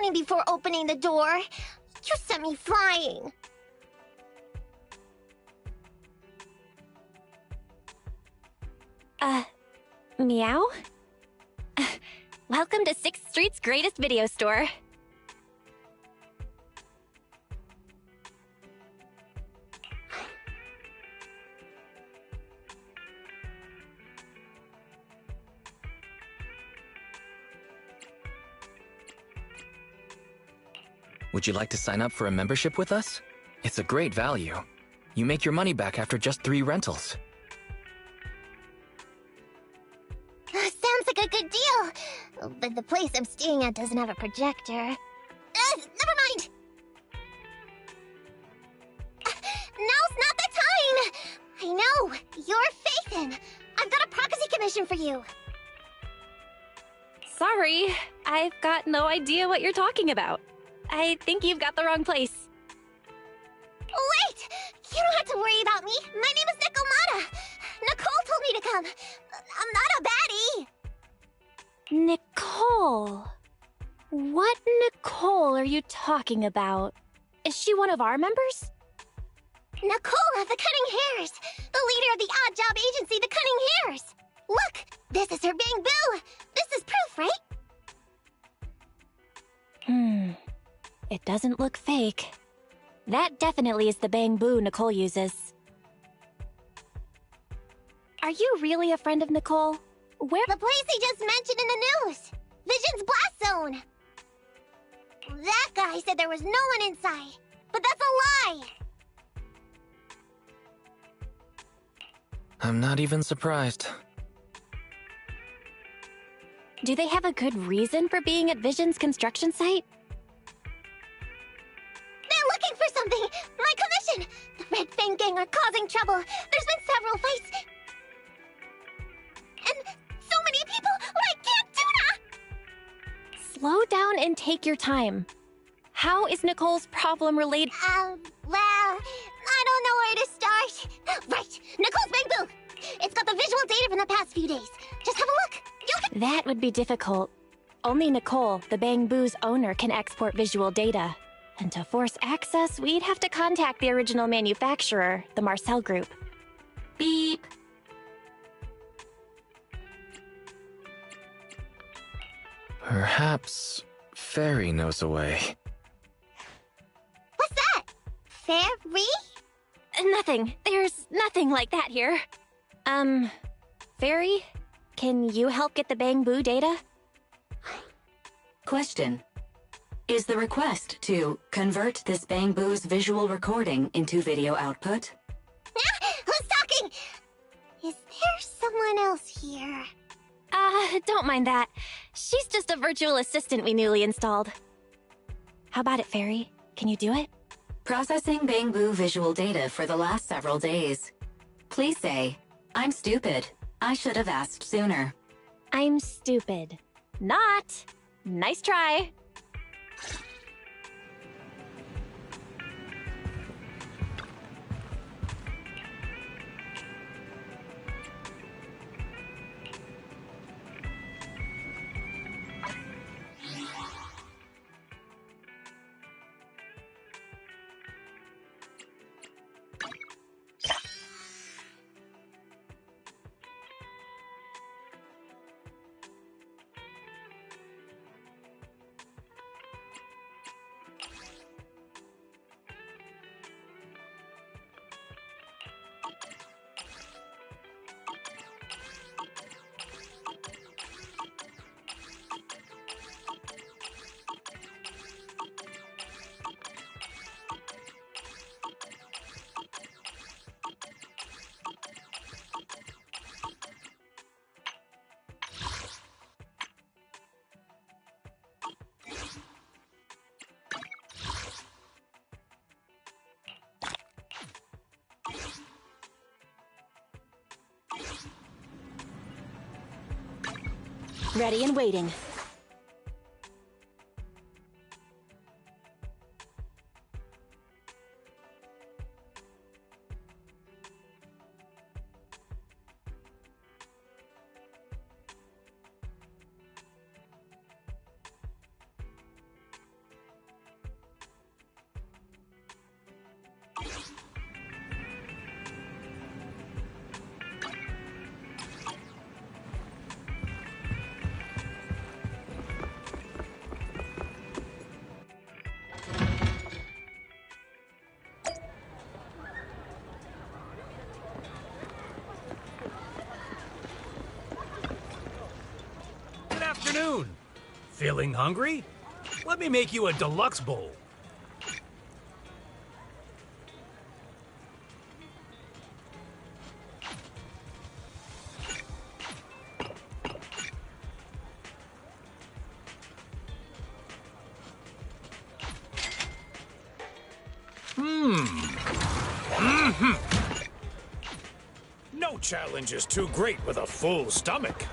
warning before opening the door. You sent me flying. Meow? Welcome to 6th Street's greatest video store. Would you like to sign up for a membership with us? It's a great value. You make your money back after just 3 rentals. Sounds like a good deal. But the place I'm staying at doesn't have a projector. Never mind. Now's not the time. I know. You're Faithin. I've got a proxy commission for you. Sorry, I've got no idea what you're talking about. I think you've got the wrong place. Wait! You don't have to worry about me. My name is Nikomata. Nicole told me to come. I'm not a baddie. Nicole. What Nicole are you talking about? Is she one of our members? Nicole of the Cutting Hairs. The leader of the odd job agency, the Cutting Hairs. Look, this is her Bang Boo. This is proof, right? It doesn't look fake. That definitely is the Bang Boo Nicole uses. Are you really a friend of Nicole? Where— The place he just mentioned in the news. Vision's Blast Zone. That guy said there was no one inside. But that's a lie. I'm not even surprised. Do they have a good reason for being at Vision's construction site? They're looking for something. My commission. The Red Fang Gang are causing trouble. There's been several fights. And so many people like Tuna. Slow down and take your time. How is Nicole's problem related? Well, I don't know where to start. Right, Nicole's Bang Boo. It's got the visual data from the past few days. Just have a look. You can— That would be difficult. Only Nicole, the Bang Boo's owner, can export visual data. And to force access, we'd have to contact the original manufacturer, the Marcel Group. Beep. Perhaps Fairy knows a way. What's that? Fairy? Nothing. There's nothing like that here. Fairy? Can you help get the Bang Boo data? Question. Is the request to convert this Bang Boo's visual recording into video output? Who's talking? Is there someone else here? Don't mind that. She's just a virtual assistant we newly installed. How about it, Fairy? Can you do it? Processing Bang Boo visual data for the last several days. Please say, I'm stupid. I should have asked sooner. I'm stupid. Not. Nice try. Ready and waiting. Feeling hungry? Let me make you a deluxe bowl. No challenge is too great with a full stomach.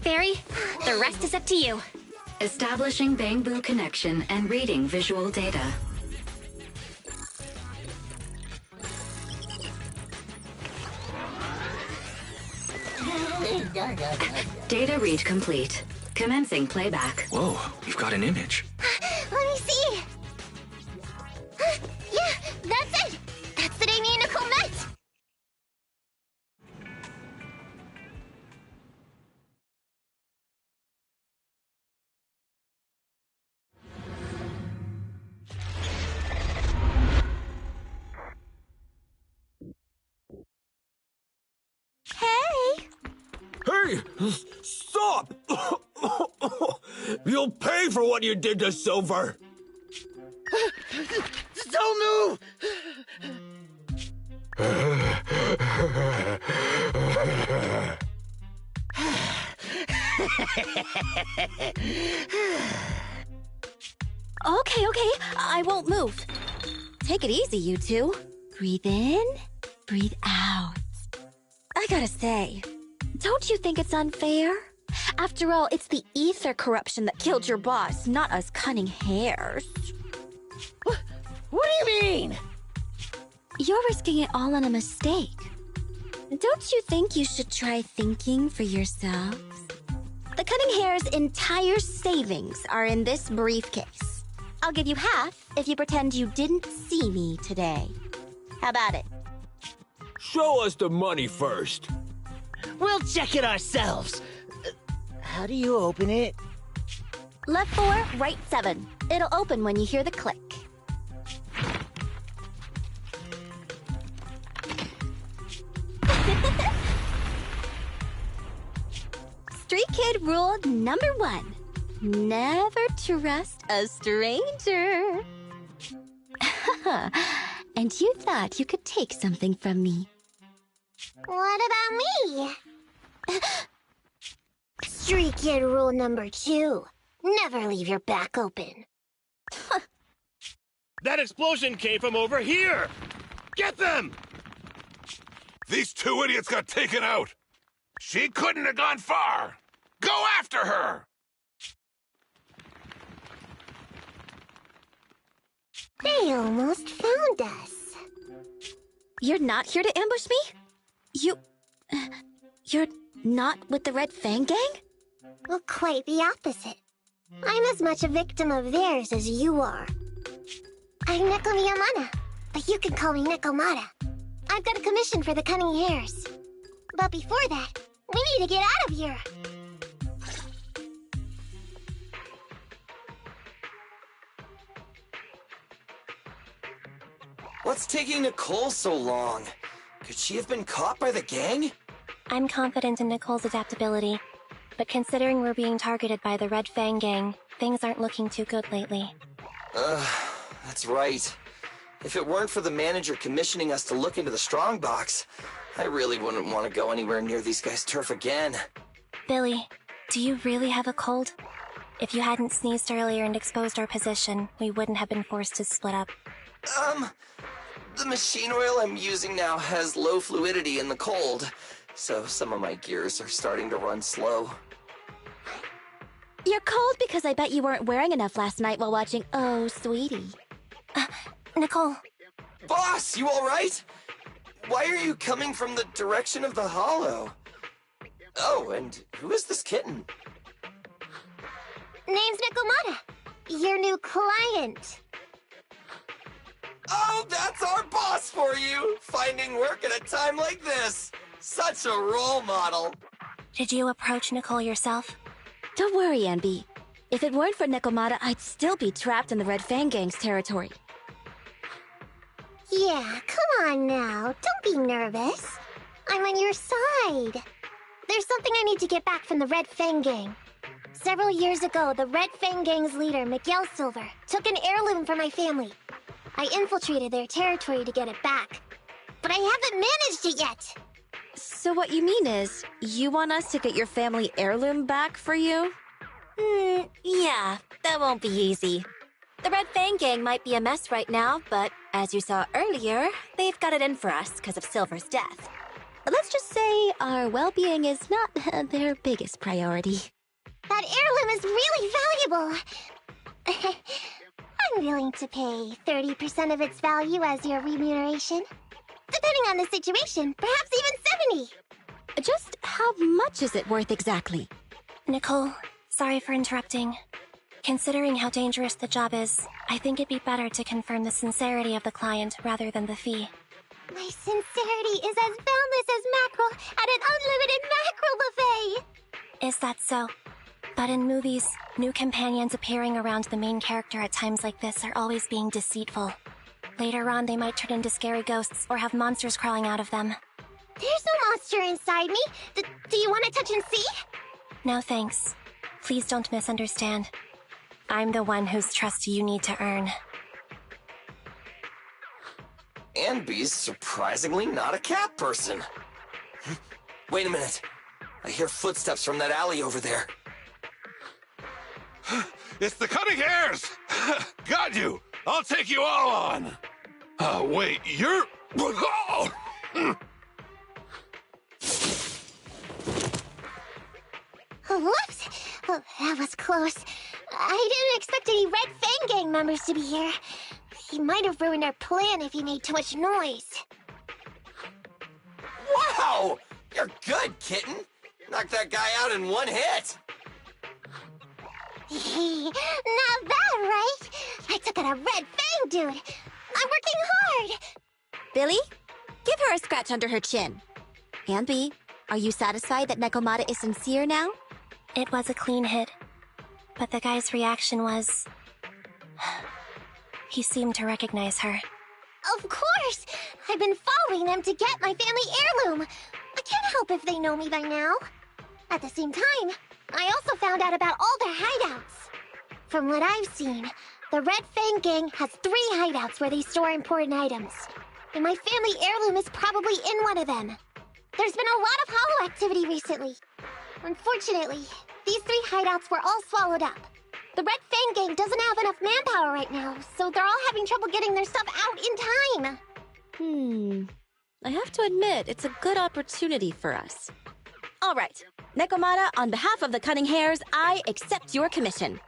Fairy, the rest is up to you. Establishing Bang-Boo connection and reading visual data. Data read complete. Commencing playback. Whoa, you've got an image. Let me see. Yeah, that's it. That's the day me and Nicole met. Hey. Hey, stop! You'll pay for what you did to Silver. Don't move! Okay, I won't move. Take it easy, you two. Breathe in, breathe out. I gotta say, don't you think it's unfair? After all, it's the ether corruption that killed your boss, not us cunning hares. What do you mean? You're risking it all on a mistake. Don't you think you should try thinking for yourselves? The cunning hare's entire savings are in this briefcase. I'll give you half if you pretend you didn't see me today. How about it? Show us the money first. We'll check it ourselves. How do you open it? Left 4, right 7. It'll open when you hear the click. Street Kid rule number 1. Never trust a stranger. And you thought you could take something from me. What about me? Street Kid rule number 2. Never leave your back open. That explosion came from over here! Get them! These two idiots got taken out! She couldn't have gone far! Go after her! They almost found us. You're not here to ambush me? You're not with the Red Fang Gang? Well, quite the opposite. I'm as much a victim of theirs as you are. I'm Neko Miyamana, but you can call me Nekomata. I've got a commission for the Cunning Hares. But before that, we need to get out of here. What's taking Nicole so long? Could she have been caught by the gang? I'm confident in Nicole's adaptability, but considering we're being targeted by the Red Fang Gang, things aren't looking too good lately. That's right. If it weren't for the manager commissioning us to look into the strongbox, I really wouldn't want to go anywhere near these guys' turf again. Billy, do you really have a cold? If you hadn't sneezed earlier and exposed our position, we wouldn't have been forced to split up. The machine oil I'm using now has low fluidity in the cold, so some of my gears are starting to run slow. You're cold because I bet you weren't wearing enough last night while watching Oh, Sweetie. Nicole. Boss, you alright? Why are you coming from the direction of the hollow? Oh, and who is this kitten? Name's Nekomata. Your new client. Oh, that's our boss for you! Finding work at a time like this! Such a role model! Did you approach Nicole yourself? Don't worry, Anby. If it weren't for Nekomata, I'd still be trapped in the Red Fang Gang's territory. Yeah, come on now. Don't be nervous. I'm on your side. There's something I need to get back from the Red Fang Gang. Several years ago, the Red Fang Gang's leader, Miguel Silver, took an heirloom from my family. I infiltrated their territory to get it back. But I haven't managed it yet. So what you mean is, you want us to get your family heirloom back for you? Yeah, that won't be easy. The Red Fang Gang might be a mess right now, but as you saw earlier, they've got it in for us because of Silver's death. Let's just say our well-being is not their biggest priority. That heirloom is really valuable. I'm willing to pay 30% of its value as your remuneration. Depending on the situation, perhaps even 70. Just how much is it worth exactly? Nicole, sorry for interrupting. Considering how dangerous the job is, I think it'd be better to confirm the sincerity of the client rather than the fee. My sincerity is as boundless as mackerel at an unlimited mackerel buffet! Is that so? But in movies, new companions appearing around the main character at times like this are always being deceitful. Later on, they might turn into scary ghosts or have monsters crawling out of them. There's no monster inside me. Do you want to touch and see? No thanks. Please don't misunderstand. I'm the one whose trust you need to earn. Anby's surprisingly not a cat person. Wait a minute. I hear footsteps from that alley over there. It's the Cunning Hares! Got you! I'll take you all on! Wait, you're... Whoops! Oh, that was close. I didn't expect any Red Fang Gang members to be here. He might have ruined our plan if he made too much noise. Wow! You're good, kitten! Knocked that guy out in one hit! Not bad, right? I took out a Red Fang dude! I'm working hard! Billy, give her a scratch under her chin. Anby, are you satisfied that Nekomata is sincere now? It was a clean hit. But the guy's reaction was... He seemed to recognize her. Of course! I've been following them to get my family heirloom. I can't help if they know me by now. At the same time, I also found out about all their hideouts. From what I've seen, the Red Fang Gang has 3 hideouts where they store important items. And my family heirloom is probably in one of them. There's been a lot of hollow activity recently. Unfortunately, these 3 hideouts were all swallowed up. The Red Fang Gang doesn't have enough manpower right now, so they're all having trouble getting their stuff out in time. I have to admit, it's a good opportunity for us. All right, Nekomata, on behalf of the Cunning Hares, I accept your commission.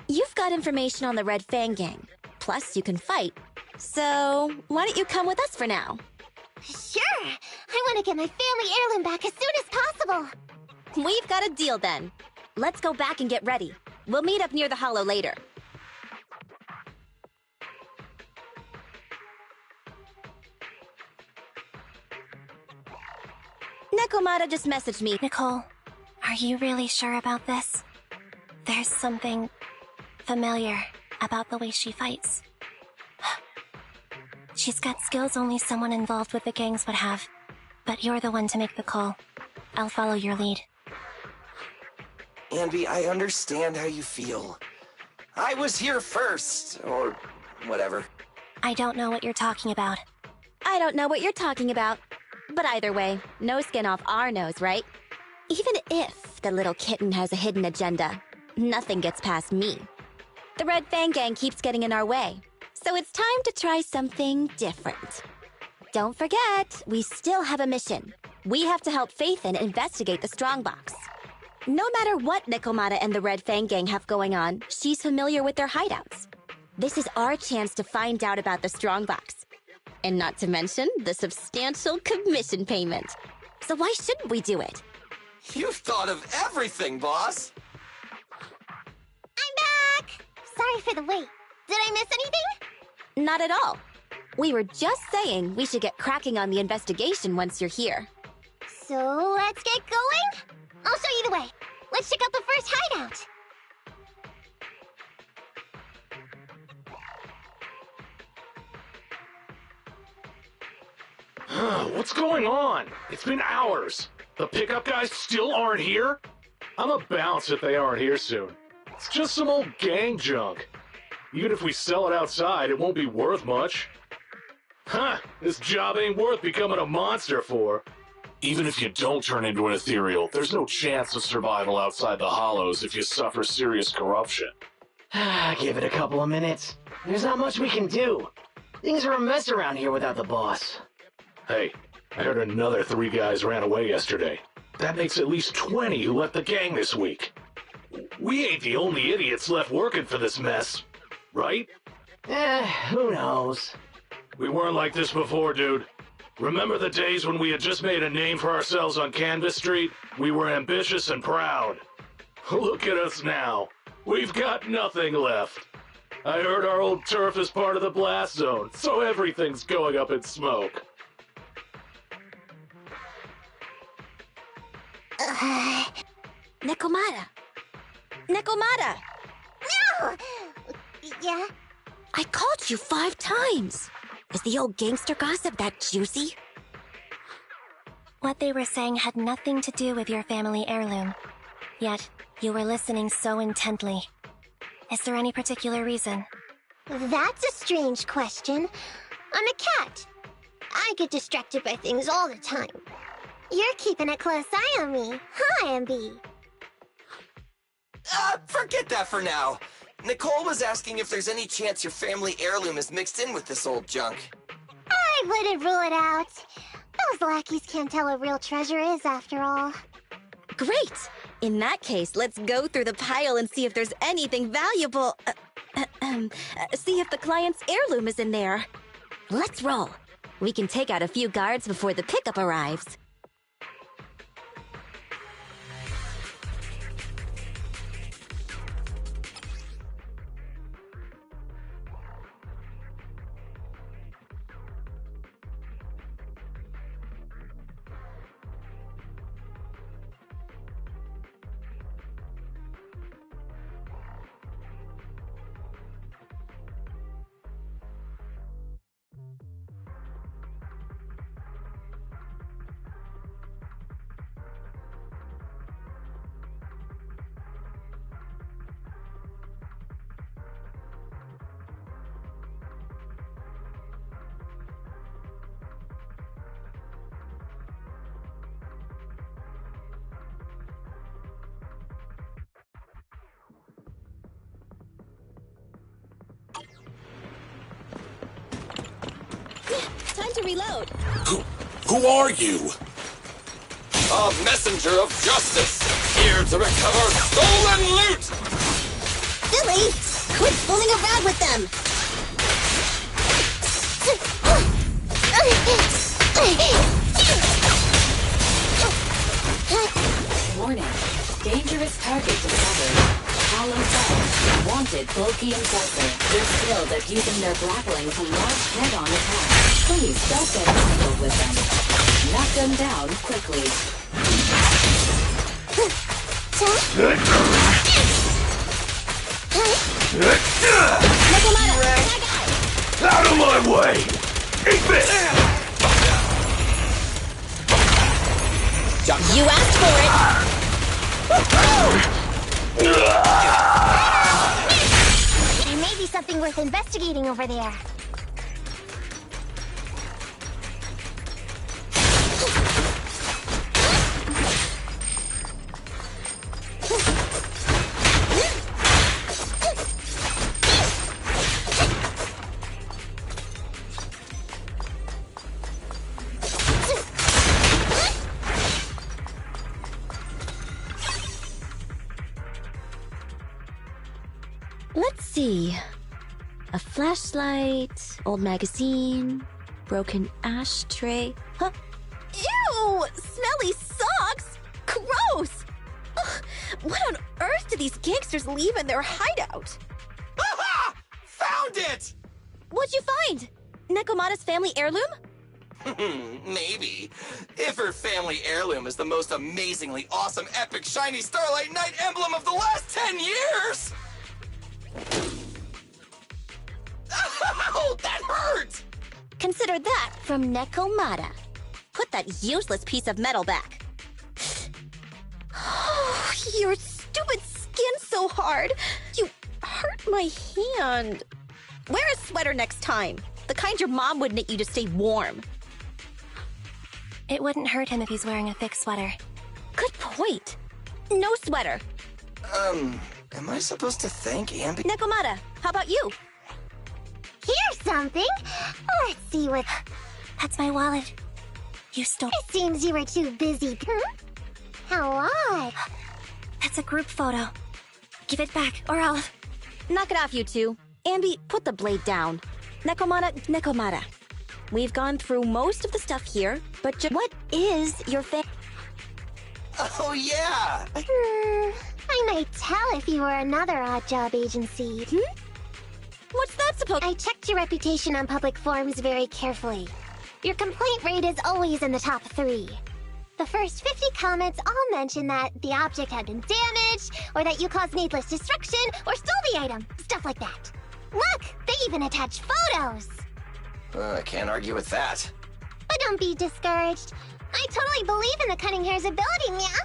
You've got information on the Red Fang Gang, plus you can fight. So, why don't you come with us for now? Sure! I want to get my family heirloom back as soon as possible! We've got a deal then. Let's go back and get ready. We'll meet up near the hollow later. Nekomata just messaged me. Nicole, are you really sure about this? There's something familiar about the way she fights. She's got skills only someone involved with the gangs would have. But you're the one to make the call. I'll follow your lead. Anby, I understand how you feel. I was here first, or whatever. I don't know what you're talking about. I don't know what you're talking about. But either way, no skin off our nose, right? Even if the little kitten has a hidden agenda, nothing gets past me. The Red Fang Gang keeps getting in our way, so it's time to try something different. Don't forget, we still have a mission. We have to help Faithin investigate the Strongbox. No matter what Nekomata and the Red Fang Gang have going on, she's familiar with their hideouts. This is our chance to find out about the Strongbox. And not to mention the substantial commission payment. So why shouldn't we do it? You've thought of everything, boss! I'm back! Sorry for the wait. Did I miss anything? Not at all. We were just saying we should get cracking on the investigation once you're here. So let's get going? I'll show you the way. Let's check out the first hideout. What's going on? It's been hours. The pickup guys still aren't here? I'ma bounce if they aren't here soon. It's just some old gang junk. Even if we sell it outside, it won't be worth much. Huh, this job ain't worth becoming a monster for. Even if you don't turn into an ethereal, there's no chance of survival outside the Hollows if you suffer serious corruption. Give it a couple of minutes. There's not much we can do. Things are a mess around here without the boss. Hey, I heard another 3 guys ran away yesterday. That makes at least 20 who left the gang this week. We ain't the only idiots left working for this mess, right? Who knows? We weren't like this before, dude. Remember the days when we had just made a name for ourselves on Canvas Street? We were ambitious and proud. Look at us now. We've got nothing left. I heard our old turf is part of the blast zone, so everything's going up in smoke. Nekomata! Nekomata! No! Yeah? I called you 5 times. Is the old gangster gossip that juicy? What they were saying had nothing to do with your family heirloom. Yet, you were listening so intently. Is there any particular reason? That's a strange question. I'm a cat. I get distracted by things all the time. You're keeping a close eye on me, huh, MB? Forget that for now. Nicole was asking if there's any chance your family heirloom is mixed in with this old junk. I wouldn't rule it out. Those lackeys can't tell what real treasure is, after all. Great! In that case, let's go through the pile and see if there's anything valuable. See if the client's heirloom is in there. Let's roll. We can take out a few guards before the pickup arrives. Time to reload. Who are you? A messenger of justice, here to recover stolen loot! Billy, quit fooling around with them. Warning. Dangerous target discovered. Hollow Cell. Wanted bulky enforcer. They're skilled at using their grappling to launch head-on attacks. Please don't get tangled with them. Knock them down quickly. Out of my way! Eat this! You asked for it! There may be something worth investigating over there. Let's see. A flashlight, old magazine, broken ashtray. Huh? Ew! Smelly socks! Gross! Ugh, what on earth do these gangsters leave in their hideout? Aha! Found it! What'd you find? Nekomata's family heirloom? Maybe. If her family heirloom is the most amazingly awesome, epic, shiny Starlight Knight emblem of the last 10 years! Ow, that hurt! Consider that from Nekomata. Put that useless piece of metal back. Oh, your stupid skin's so hard. You hurt my hand. Wear a sweater next time. The kind your mom would knit you to stay warm. It wouldn't hurt him if he's wearing a thick sweater. Good point. No sweater. Am I supposed to thank Ambi? Nekomata, how about you? Here's something. Let's see what... That's my wallet. You stole... It seems you were too busy. How odd. That's a group photo. Give it back, or I'll... Knock it off, you two. Ambi, put the blade down. Nekomata. We've gone through most of the stuff here, but what is your Oh, yeah! I might tell if you were another odd job agency. What's that supposed... I checked your reputation on public forums very carefully. Your complaint rate is always in the top 3. The first 50 comments all mention that the object had been damaged, or that you caused needless destruction, or stole the item. Stuff like that. Look! They even attach photos! I can't argue with that. But don't be discouraged. I totally believe in the Cunning Hair's ability, yeah?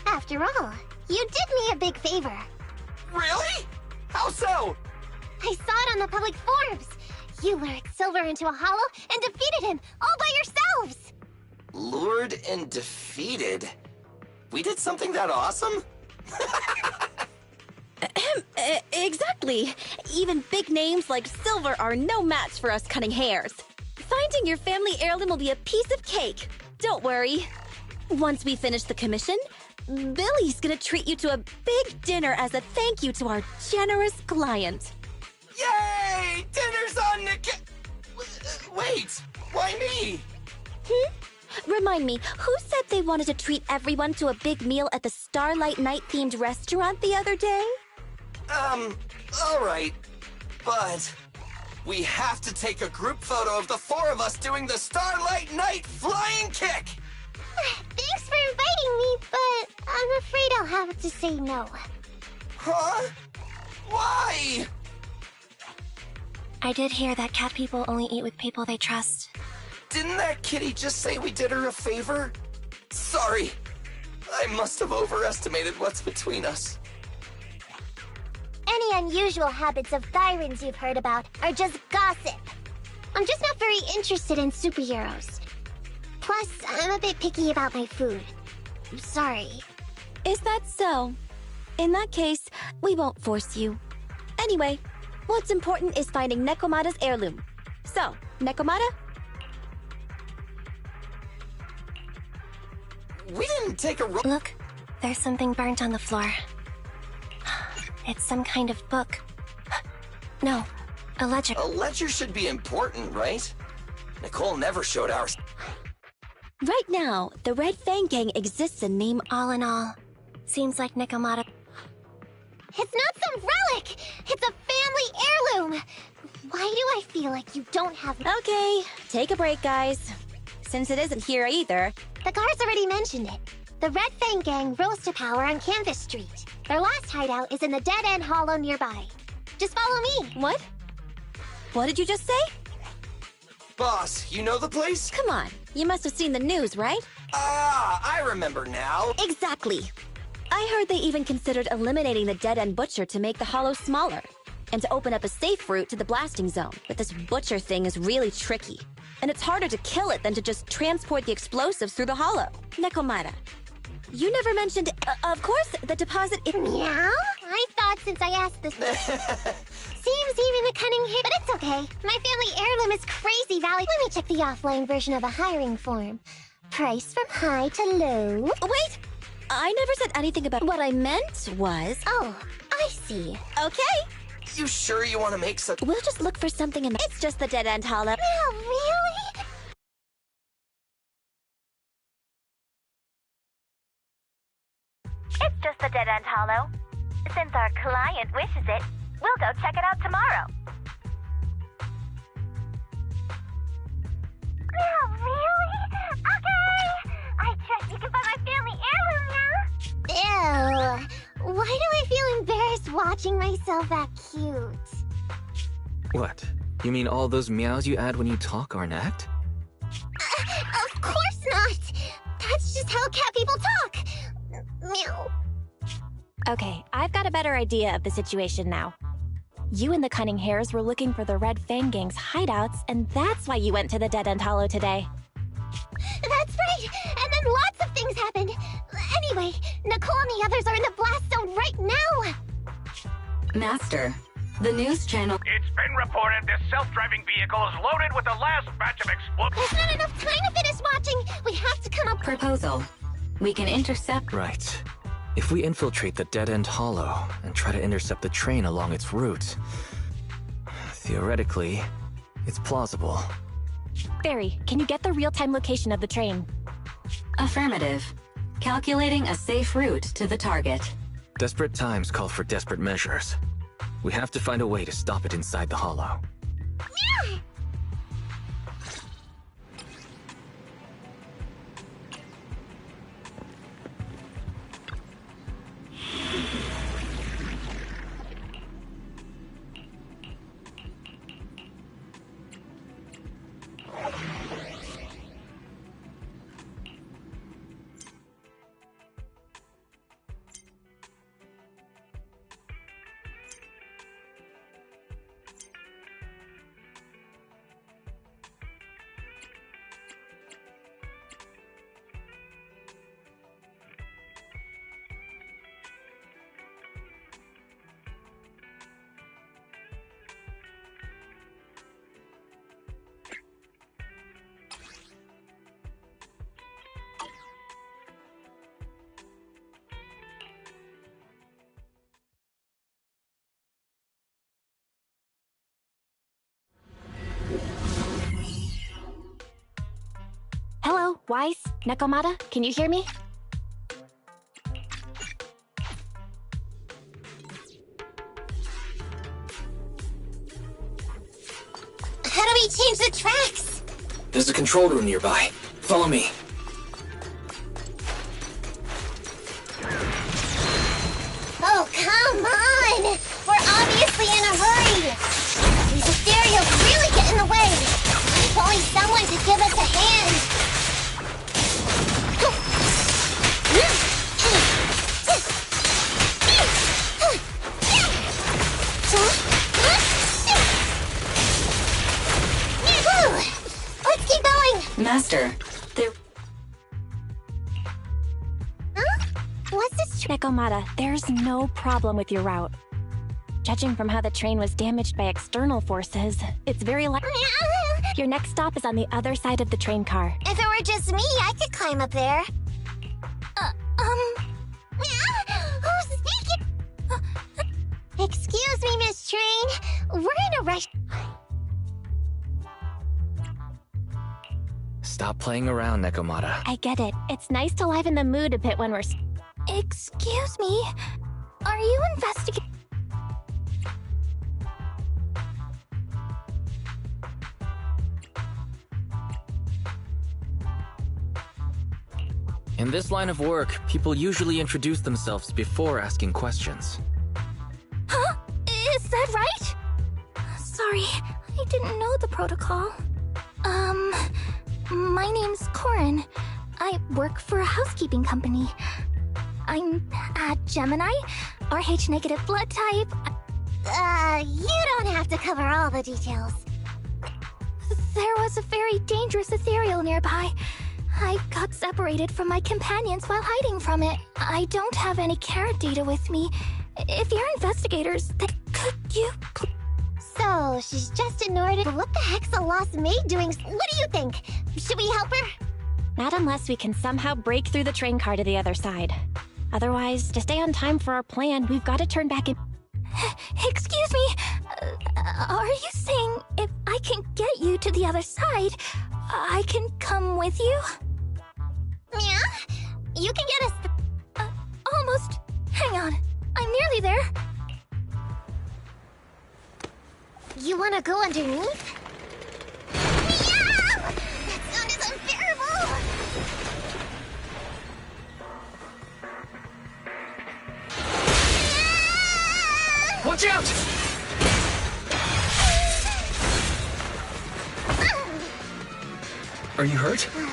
After all, you did me a big favor. Really? How so? I saw it on the public forums. You lured Silver into a hollow and defeated him all by yourselves! Lured and defeated? We did something that awesome? Exactly. Even big names like Silver are no match for us Cunning Hairs. Finding your family heirloom will be a piece of cake. Don't worry. Once we finish the commission, Billy's gonna treat you to a big dinner as a thank you to our generous client. Yay! Dinner's on wait, why me? Remind me, who said they wanted to treat everyone to a big meal at the Starlight Night-themed restaurant the other day? Alright. But we have to take a group photo of the 4 of us doing the Starlight Night flying kick! Thanks for inviting me, but I'm afraid I'll have to say no. Huh? Why? I did hear that cat people only eat with people they trust. Didn't that kitty just say we did her a favor? Sorry. I must have overestimated what's between us. Any unusual habits of Thyrans you've heard about are just gossip. I'm just not very interested in superheroes. Plus, I'm a bit picky about my food. I'm sorry. Is that so? In that case, we won't force you. Anyway, what's important is finding Nekomata's heirloom. So, Nekomata? We didn't take a Look, there's something burnt on the floor. It's some kind of book. No, a ledger. A ledger should be important, right? Nicole never showed ours. Right now, the Red Fang Gang exists in name. All in all, seems like Nekomata... It's not some relic! It's a family heirloom! Why do I feel like you don't have... Okay, take a break, guys. Since it isn't here either... The guards already mentioned it. The Red Fang Gang rose to power on Canvas Street. Their last hideout is in the dead-end hollow nearby. Just follow me. What? What did you just say? Boss, you know the place? Come on, you must have seen the news, right? Ah, I remember now. Exactly. I heard they even considered eliminating the dead-end butcher to make the hollow smaller, and to open up a safe route to the blasting zone. But this butcher thing is really tricky, and it's harder to kill it than to just transport the explosives through the hollow. Nekomata, you never mentioned, of course, the deposit... Meow? I thought since I asked this... Seems even a cunning hit, but it's okay. My family heirloom is crazy value. Let me check the offline version of a hiring form. Price from high to low. Wait! I never said anything about... What I meant was... Oh, I see. Okay. You sure you want to make such... We'll just look for something in the... It's just the dead-end hollow. Oh, really? It's just the dead-end hollow. Since our client wishes it, we'll go check it out tomorrow. watching myself act cute. What? You mean all those meows you add when you talk aren't act? Of course not! That's just how cat people talk! Meow. Okay, I've got a better idea of the situation now. You and the Cunning Hares were looking for the Red Fang Gang's hideouts, and that's why you went to the Dead End Hollow today. That's right! And then lots of things happened! Anyway, Nicole and the others are in the blast zone right now! Master, the news channel... It's been reported this self-driving vehicle is loaded with the last batch of explosives. There's not enough time to finish watching! We have to come up... Proposal. We can intercept... Right. If we infiltrate the Dead End Hollow and try to intercept the train along its route, theoretically, it's plausible. Barry, can you get the real-time location of the train? Affirmative. Calculating a safe route to the target. Desperate times call for desperate measures. We have to find a way to stop it inside the hollow. Hello, Weiss, Nekomata, can you hear me? How do we change the tracks? There's a control room nearby. Follow me. Oh, come on! We're obviously in a hurry! These ethereals really get in the way! If only someone could give us a hand! Let's keep going! Master, there... Huh? What's this? Nekomata, there's no problem with your route. Judging from how the train was damaged by external forces, it's very likely... Your next stop is on the other side of the train car. If it were just me, I could climb up there. Who's speaking? Excuse me, Miss Train. We're in a rush. Stop playing around, Nekomata. I get it. It's nice to liven the mood a bit when we're... Excuse me. Are you investigating? In this line of work, people usually introduce themselves before asking questions. Huh? Is that right? Sorry, I didn't know the protocol. My name's Corin. I work for a housekeeping company. I'm a Gemini, RH negative blood type. You don't have to cover all the details. There was a very dangerous ethereal nearby. I got separated from my companions while hiding from it. I don't have any carrot data with me. If you're investigators, then could you... So, she's just ignored it. What the heck's a lost maid doing? What do you think? Should we help her? Not unless we can somehow break through the train car to the other side. Otherwise, to stay on time for our plan, we've got to turn back in... Excuse me? Are you saying if I can get you to the other side, I can come with you? Yeah? You can get us... almost. Hang on. I'm nearly there. You wanna go underneath? Meow! That sound is unbearable! Are you hurt? Phew.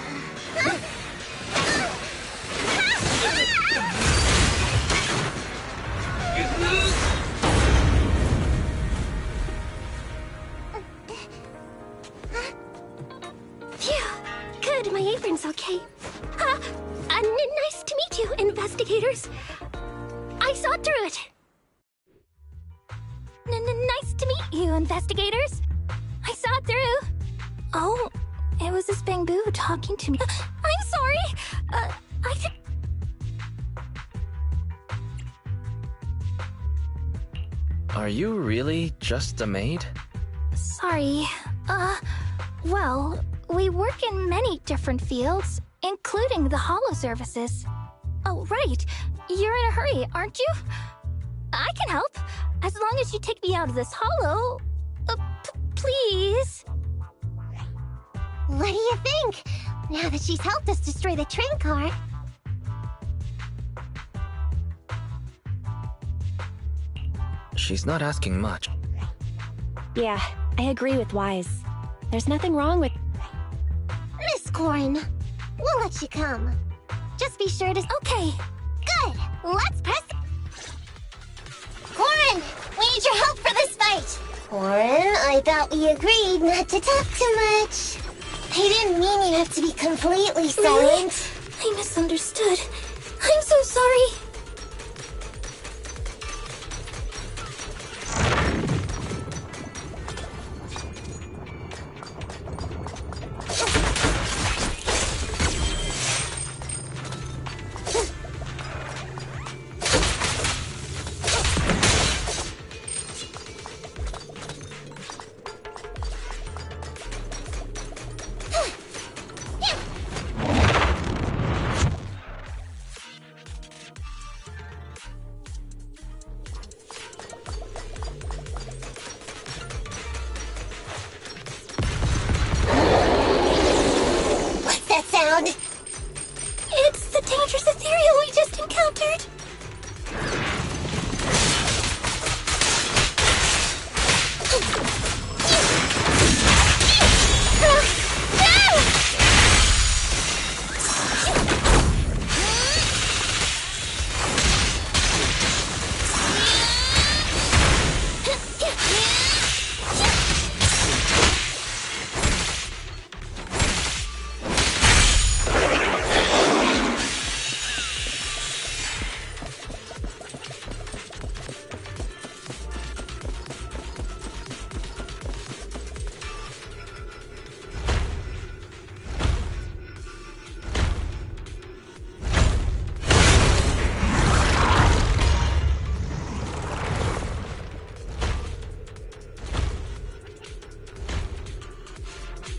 Good, my apron's okay. Nice to meet you, investigators. I saw through it. Nice to meet you, investigators. I saw it through. Oh, it was this bamboo talking to me. I'm sorry. I did. Are you really just a maid? Sorry. Well, we work in many different fields, including the holo services. Oh, right. You're in a hurry, aren't you? I can help, as long as you take me out of this holo. Please. What do you think? Now that she's helped us destroy the train car. She's not asking much. Yeah, I agree with Wise. There's nothing wrong with... Miss Corin, we'll let you come. Just be sure to... Okay, good. Let's press... Corin, we need your help for this fight. Corin, I thought we agreed not to talk too much. I didn't mean you have to be completely silent. Really? I misunderstood. I'm so sorry. It's the dangerous ethereal we just encountered.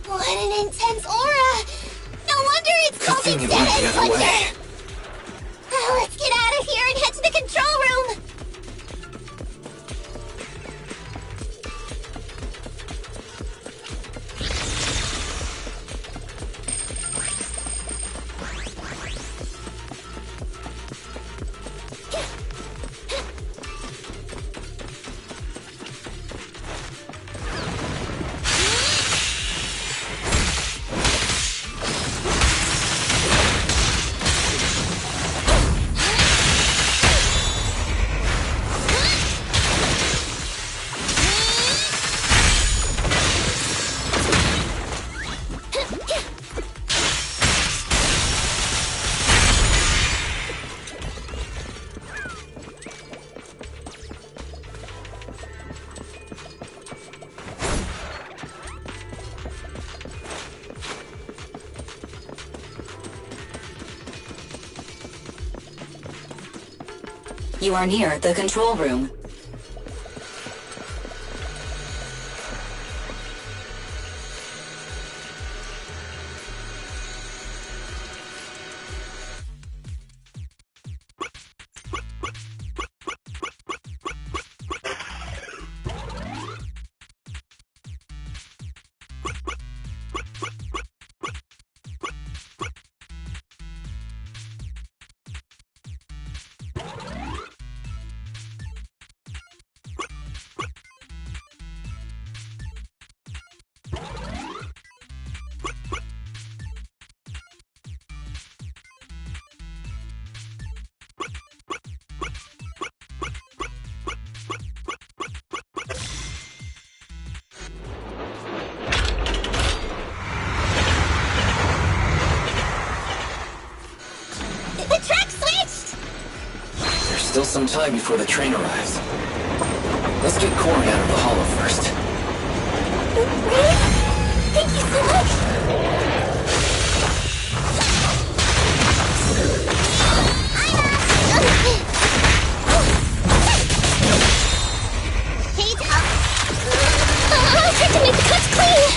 What an intense aura! No wonder it's called the Dead Wonder! Let's get out of here and head to the control room! You are near the control room. some time before the train arrives. Let's get Corey out of the hollow first. Really? Thank you so much! Hey, Top. I'll try to make the cuts clean!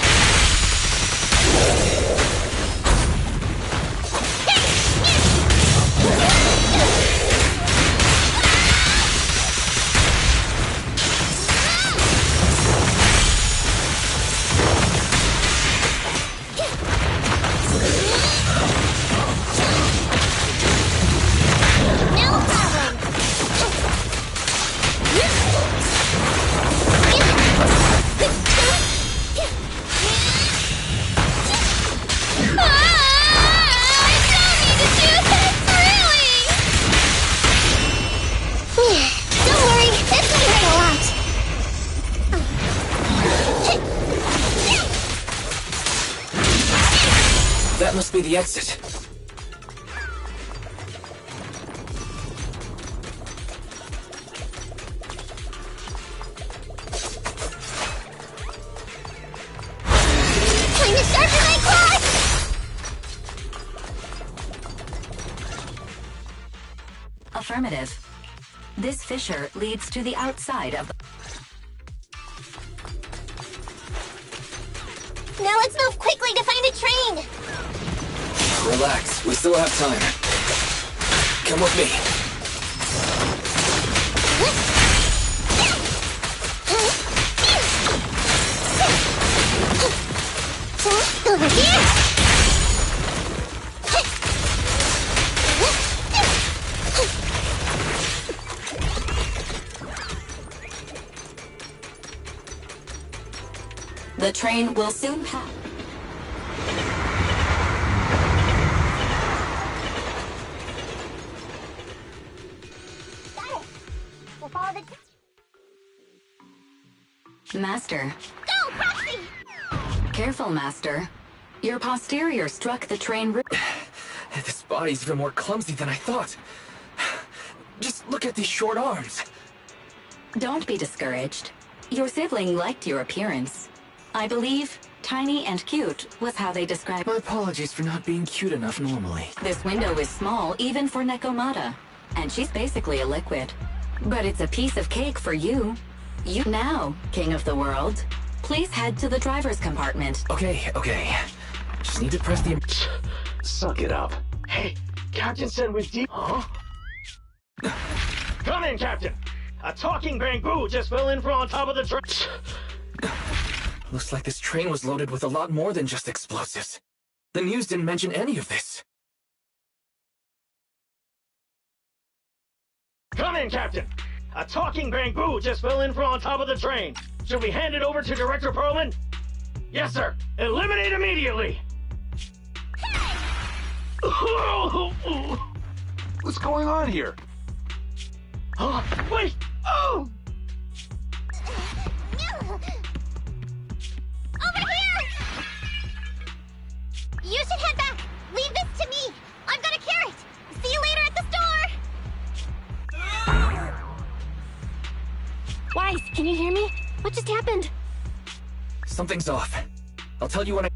That must be the exit. Time to sharpen my claws! Affirmative. This fissure leads to the outside of the... Now let's move quickly to find a train! Relax, we still have time. Come with me. Over here! The train will soon pass. We'll follow the... Master. Go, Proxy! Careful, Master. Your posterior struck the train... This body's even more clumsy than I thought. Just look at these short arms. Don't be discouraged. Your sibling liked your appearance. I believe tiny and cute was how they described... My apologies for not being cute enough normally. This window is small even for Nekomata, and she's basically a liquid. But it's a piece of cake for you. You now, king of the world. Please head to the driver's compartment. Okay. Just need to press the... Suck it up. Hey, Captain said we'd Huh? Come in, Captain! A talking bamboo just fell in from on top of the train. Looks like this train was loaded with a lot more than just explosives. The news didn't mention any of this. Come in, Captain! A talking bamboo just fell in from on top of the train. Should we hand it over to Director Perlman? Yes, sir. Eliminate immediately! What's going on here? Huh? Wait! Oh! Over here! You should head back! Leave this to me! I've got a carrot! See you later at the store! Weiss, can you hear me? What just happened? Something's off. I'll tell you when I...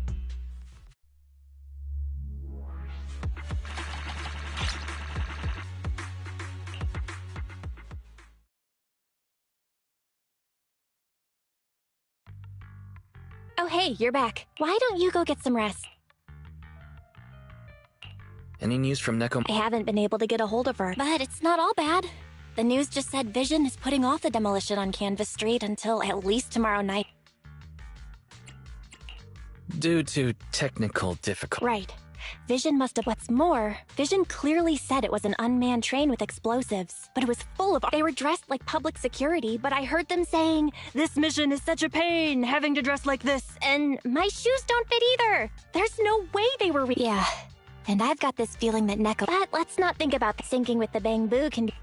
Oh hey, you're back. Why don't you go get some rest? Any news from Neko? I haven't been able to get a hold of her, but it's not all bad. The news just said Vision is putting off the demolition on Canvas Street until at least tomorrow night. Due to technical difficulty. Right. Vision must have... What's more, Vision clearly said it was an unmanned train with explosives, but it was full of... They were dressed like public security, but I heard them saying, "This mission is such a pain, having to dress like this," and my shoes don't fit either. There's no way they were... Yeah, and I've got this feeling that Neko... But let's not think about syncing with the bamboo can be...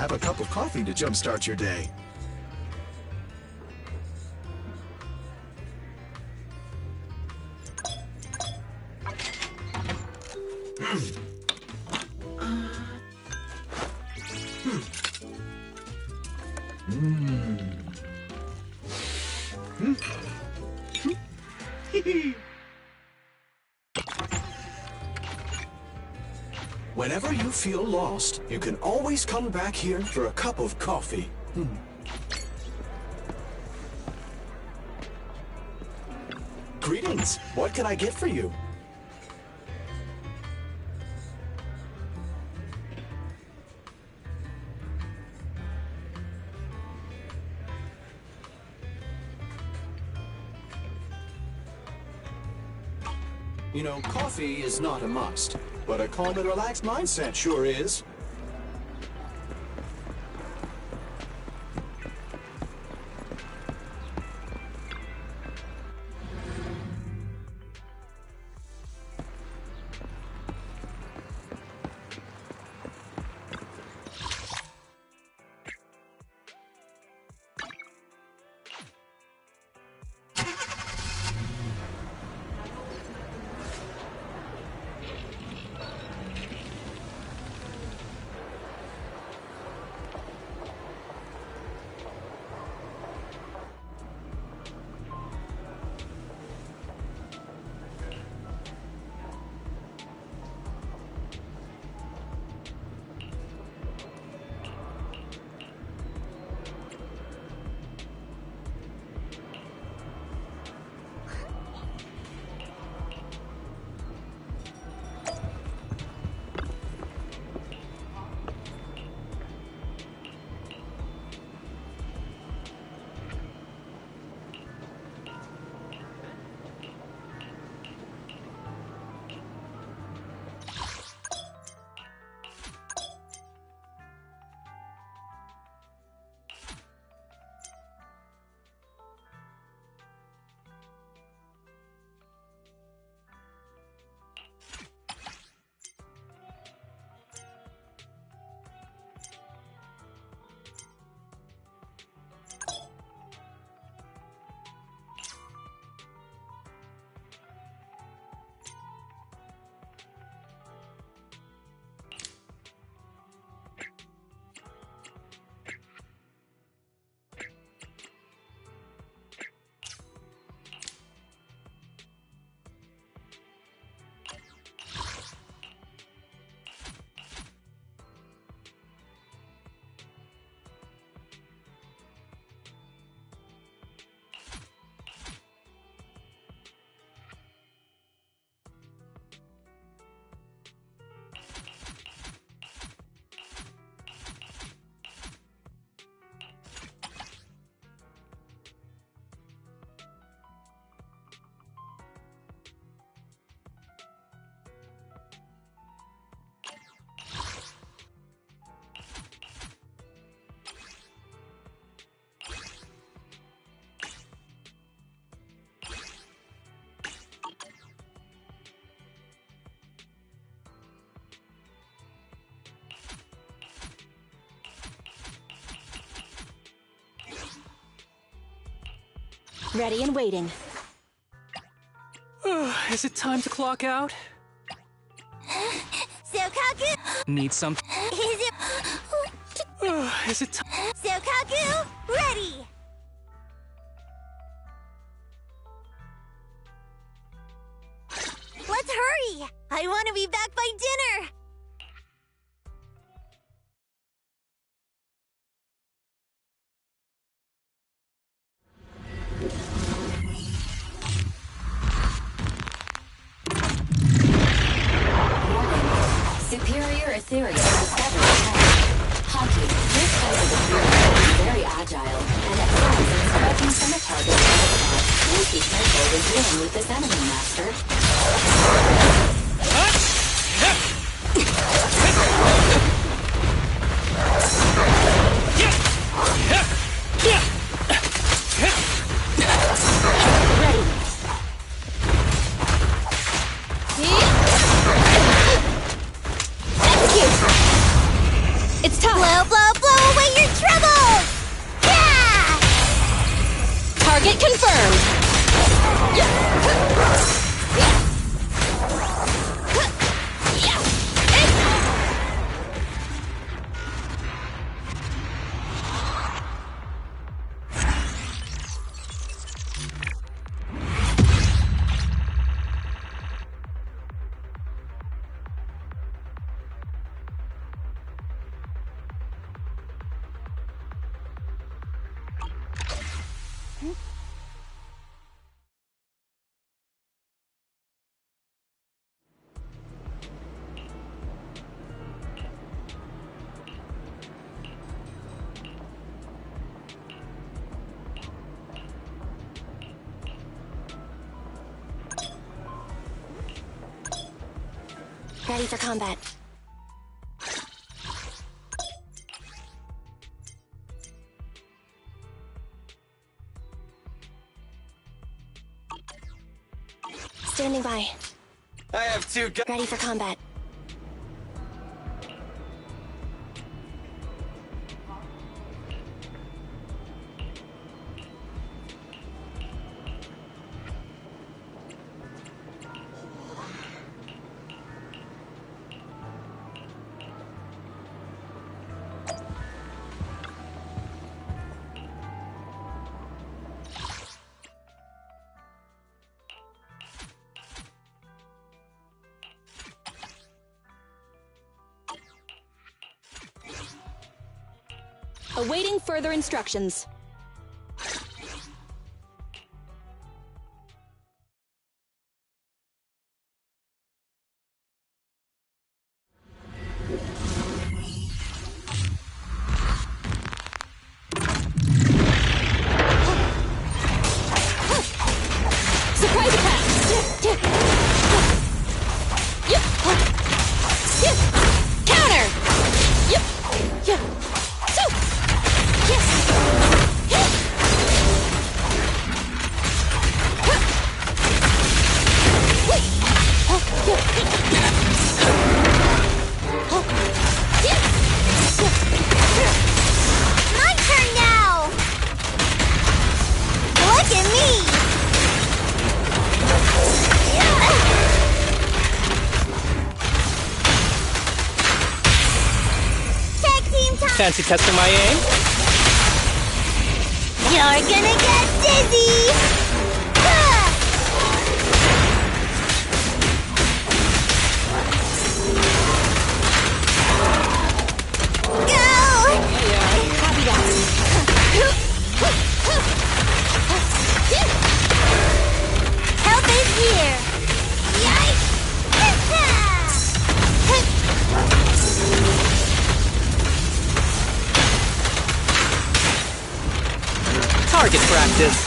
Have a cup of coffee to jumpstart your day. Whenever you feel lost, you can always come back here for a cup of coffee. Greetings. What can I get for you? You know, coffee is not a must, but a calm and relaxed mindset sure is. Ready and waiting. Is it time to clock out? Sokaku! Need some. Is it... Is it time? Sokaku, ready! Let's hurry! I want to be back by dinner! Superior Ethereal discovered attack. Hockey, this type of Ethereal is very agile, and at times it is striking from a target to the spot. Please be careful when dealing with this enemy, Master. It's time! Blow, blow, blow! Target confirmed! Ready for combat. Standing by. I have two guns. Ready for combat. Awaiting further instructions. Surprise attack! Counter! My turn now! Look at me! Tag team time! Fancy testing my aim? You're gonna get dizzy! Help is here! Yikes! Target practice.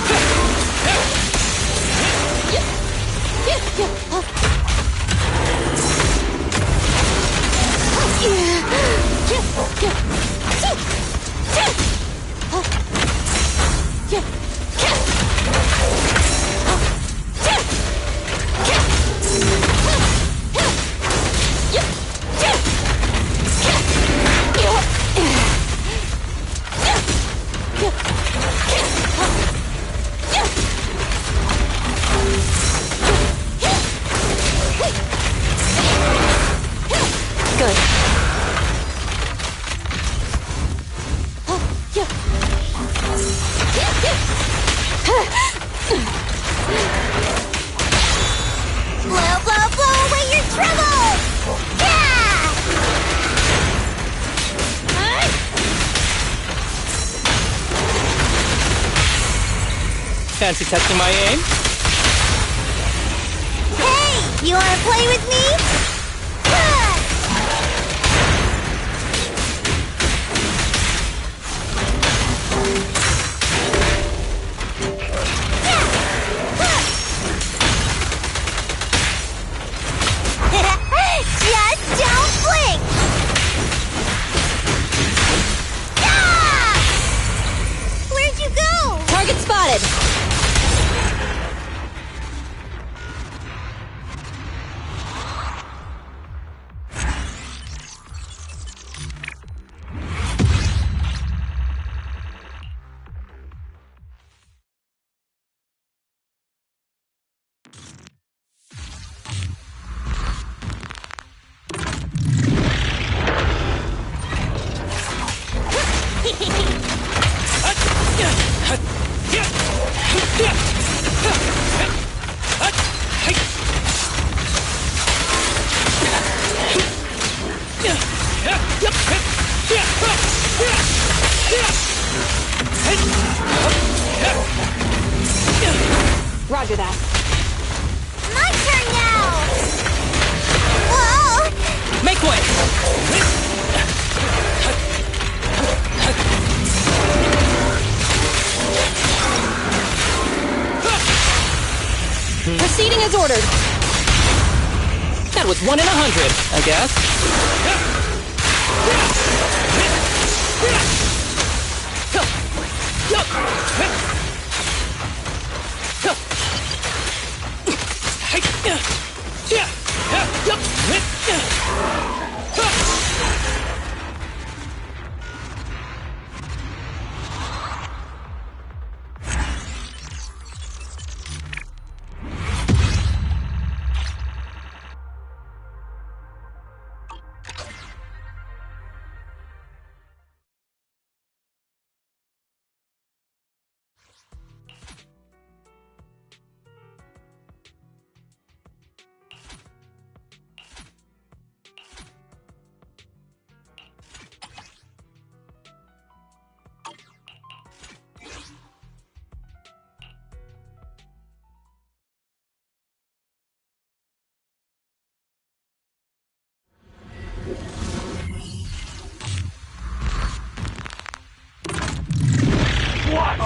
Good. Blow, blow, blow away your troubles! Yeah! Fancy testing my aim? Hey! You wanna play with me? Just don't blink! Ah! Where'd you go? Target spotted. Roger that. My turn now! Whoa! Make way! Proceeding as ordered. That was 1 in 100, I guess.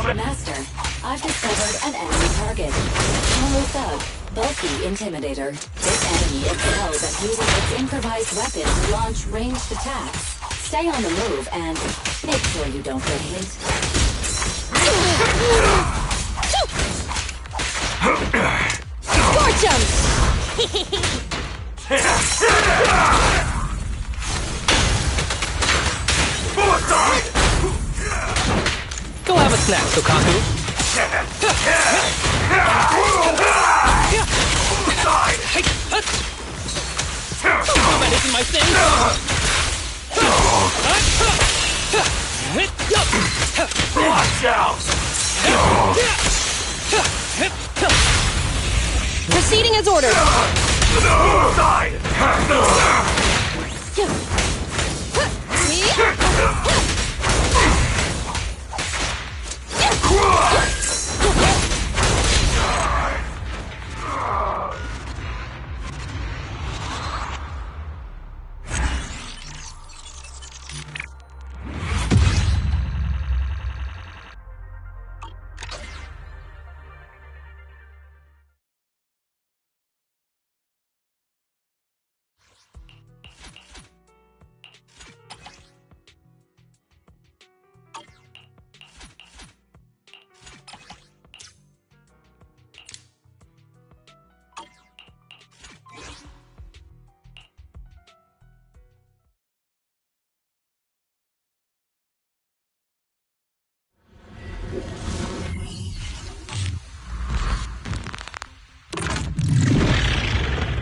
Master, I've discovered an enemy target. Hollow Thug, bulky intimidator. This enemy excels at using its improvised weapon to launch ranged attacks. Stay on the move and make sure you don't get hit. Scorch 'em! Go have a snack, Sokaku. Combat isn't my thing. Watch out! Proceeding as ordered. Side!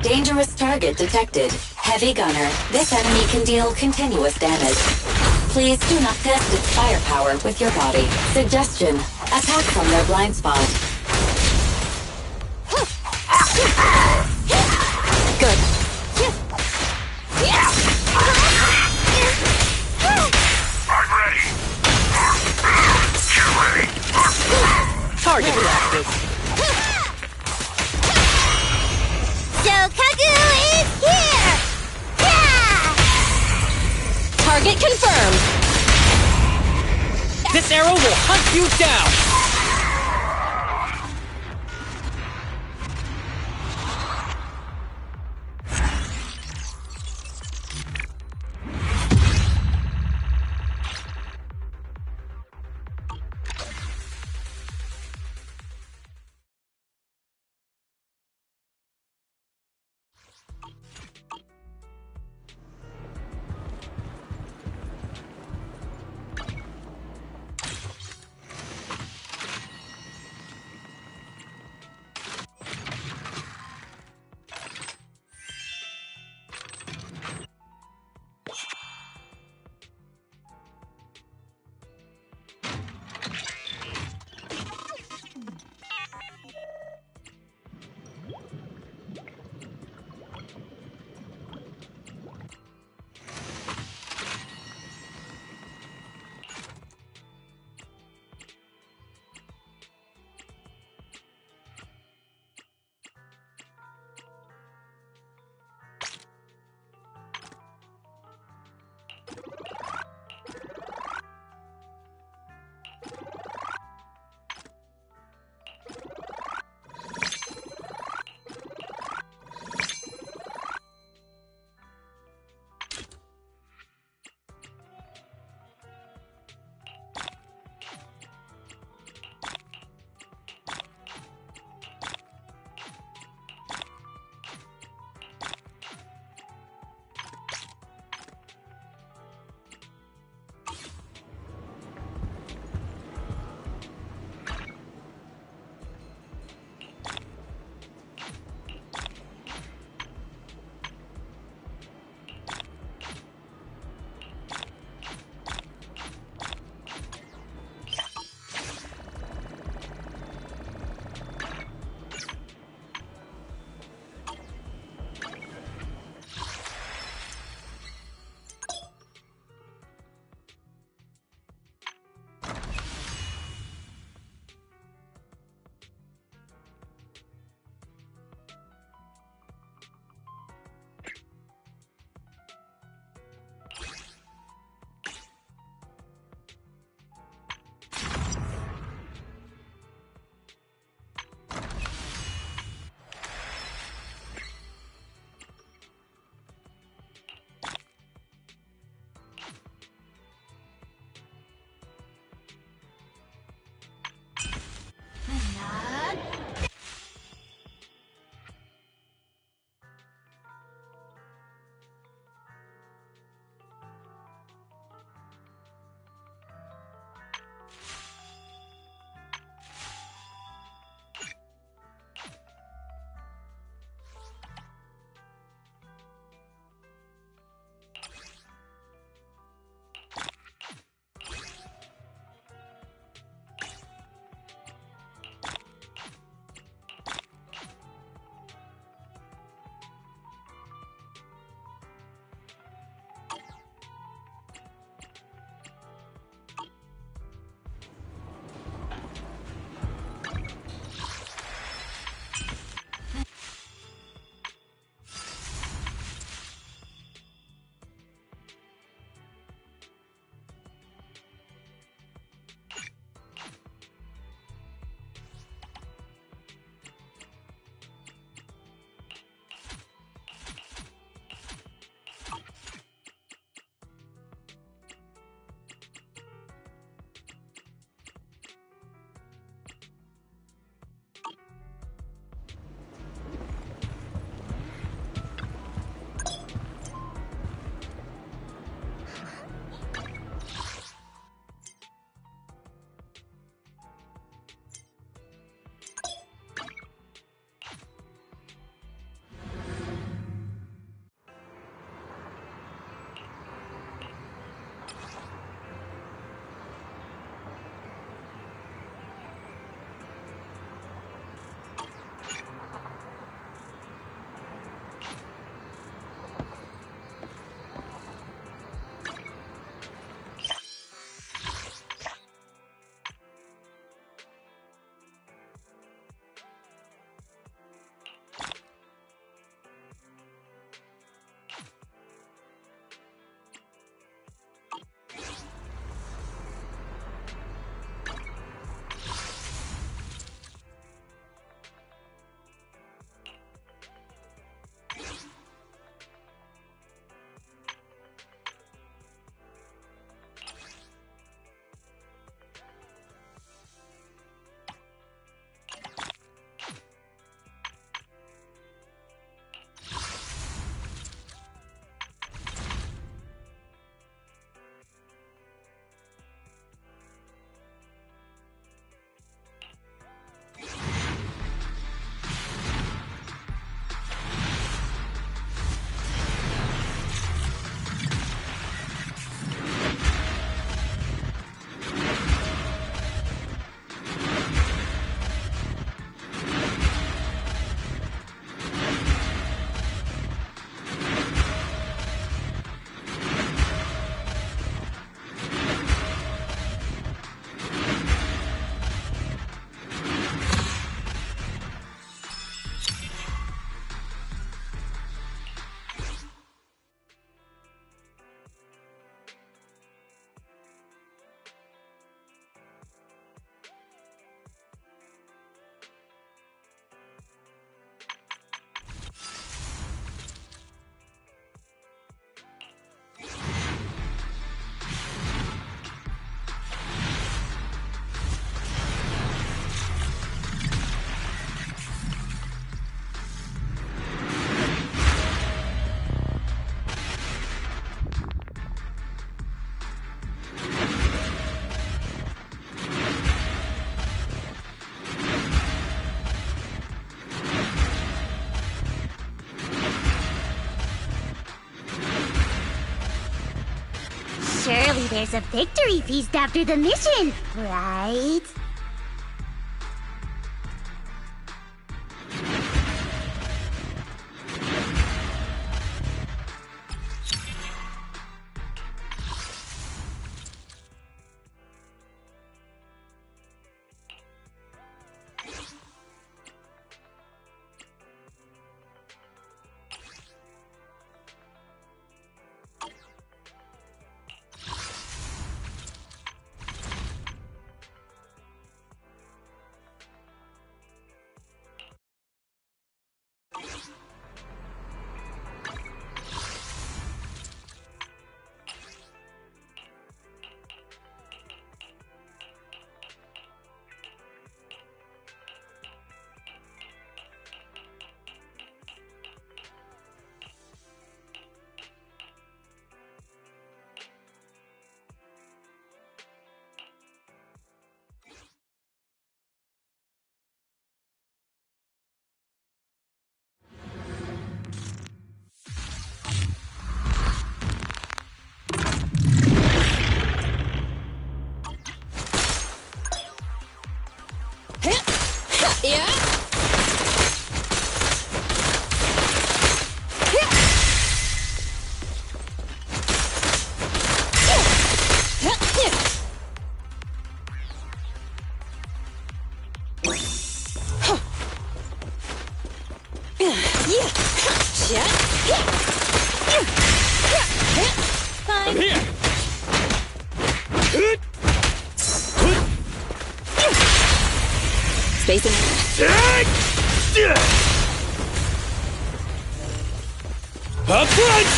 Dangerous target detected. Heavy gunner. This enemy can deal continuous damage. Please do not test its firepower with your body. Suggestion. Attack from their blind spot. Good. I'm ready! Get ready! Target practice. Sokaku is here! Yeah! Target confirmed. This arrow will hunt you down. Surely there's a victory feast after the mission, right? I'm here! Spacing. Up front!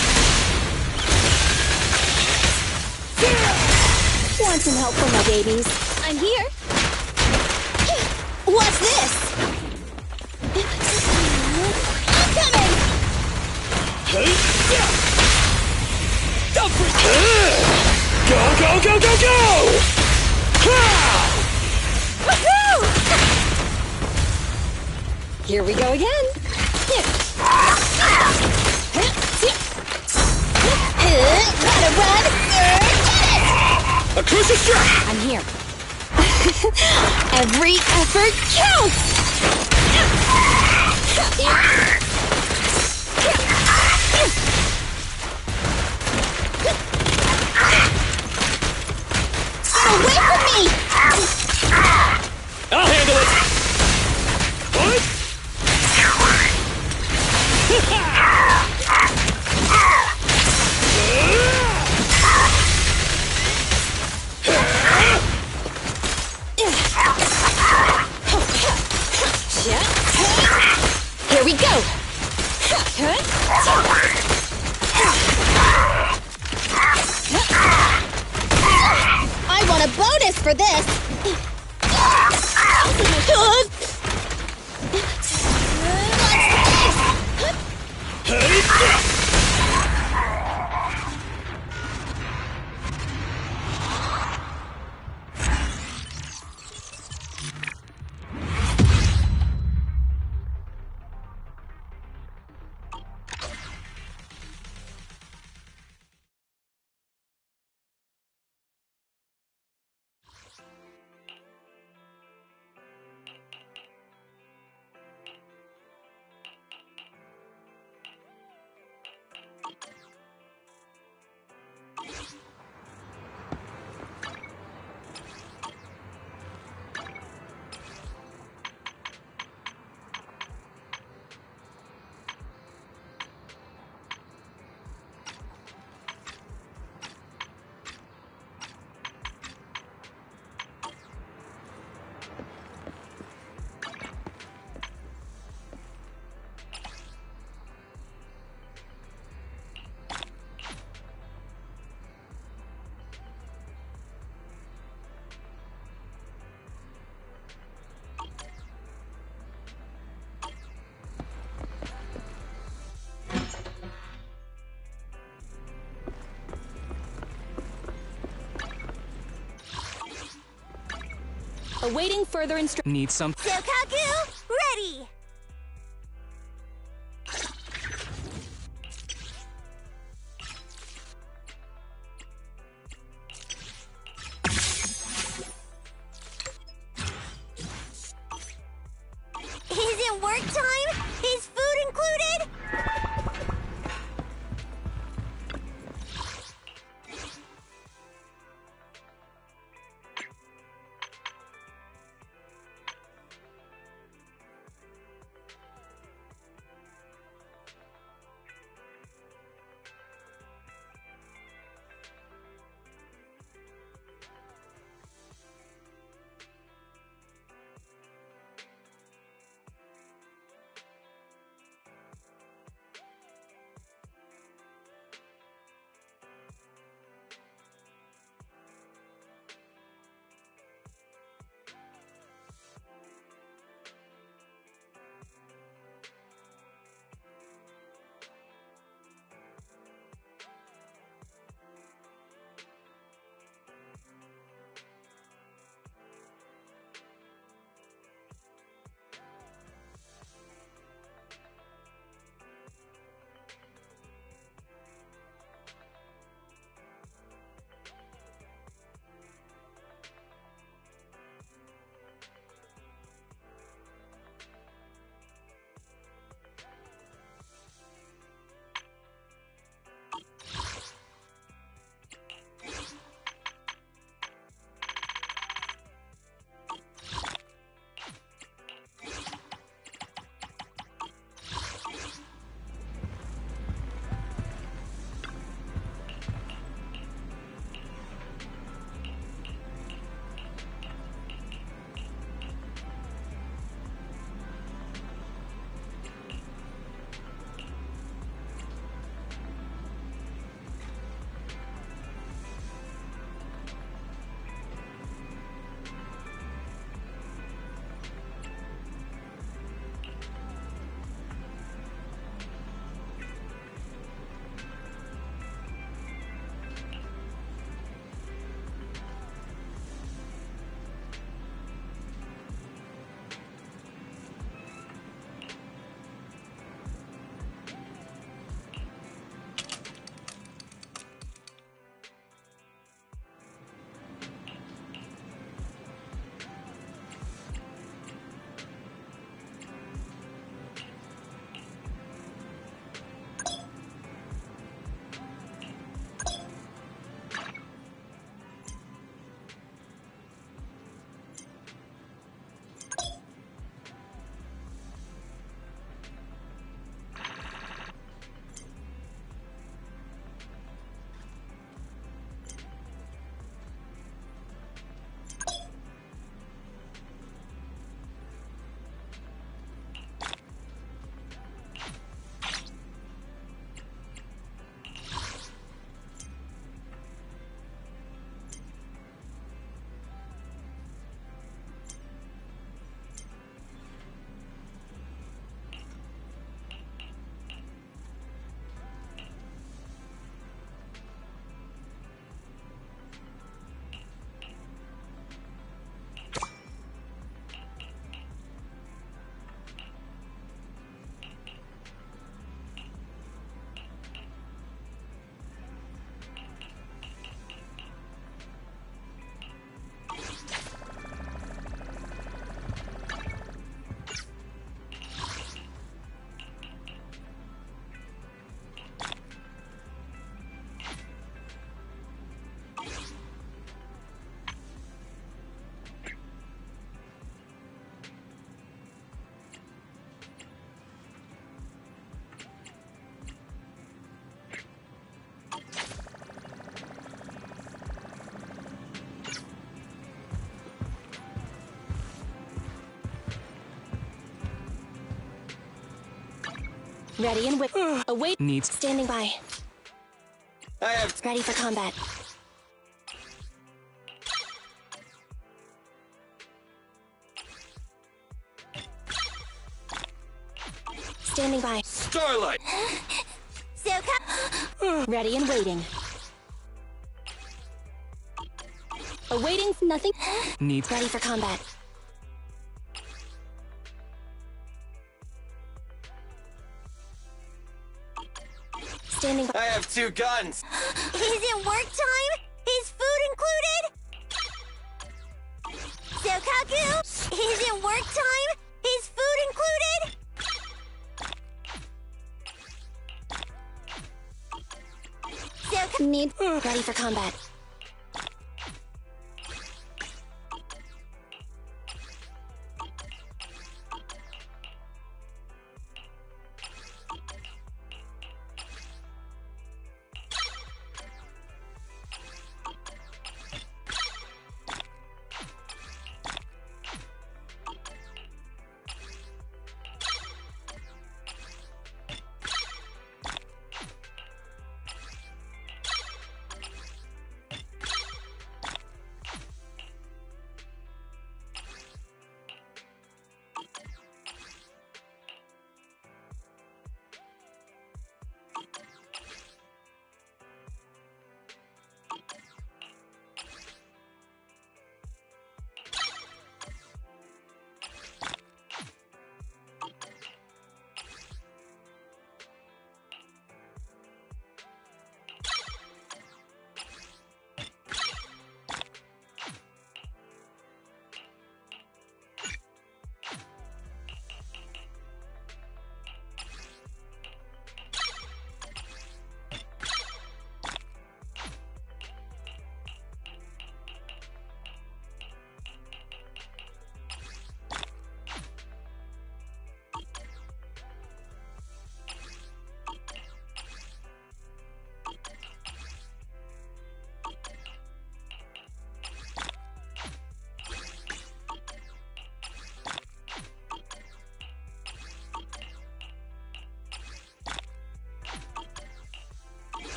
Want some help from my babies? I'm here. What's this? I'm coming! Go, go, go, go, go! Woohoo! Here we go again. Gotta run! A crucial strike! I'm here. Every effort counts! Get away from me! I'll handle it! What? Here we go! I want a bonus for this! Awaiting further instructions. Need some. Shokaku, ready! Isn't work time? Is food included? Ready and await. Needs. Standing by. I have. Ready for combat. Standing by. Starlight! Ready and waiting. Awaiting nothing. Needs. Ready for combat. Standing by. I have 2 guns! Is it work time? Is food included? Sokaku? Is it work time? Is food included? Need Ready for combat.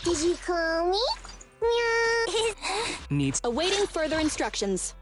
Did you call me? Meow. Needs Awaiting further instructions.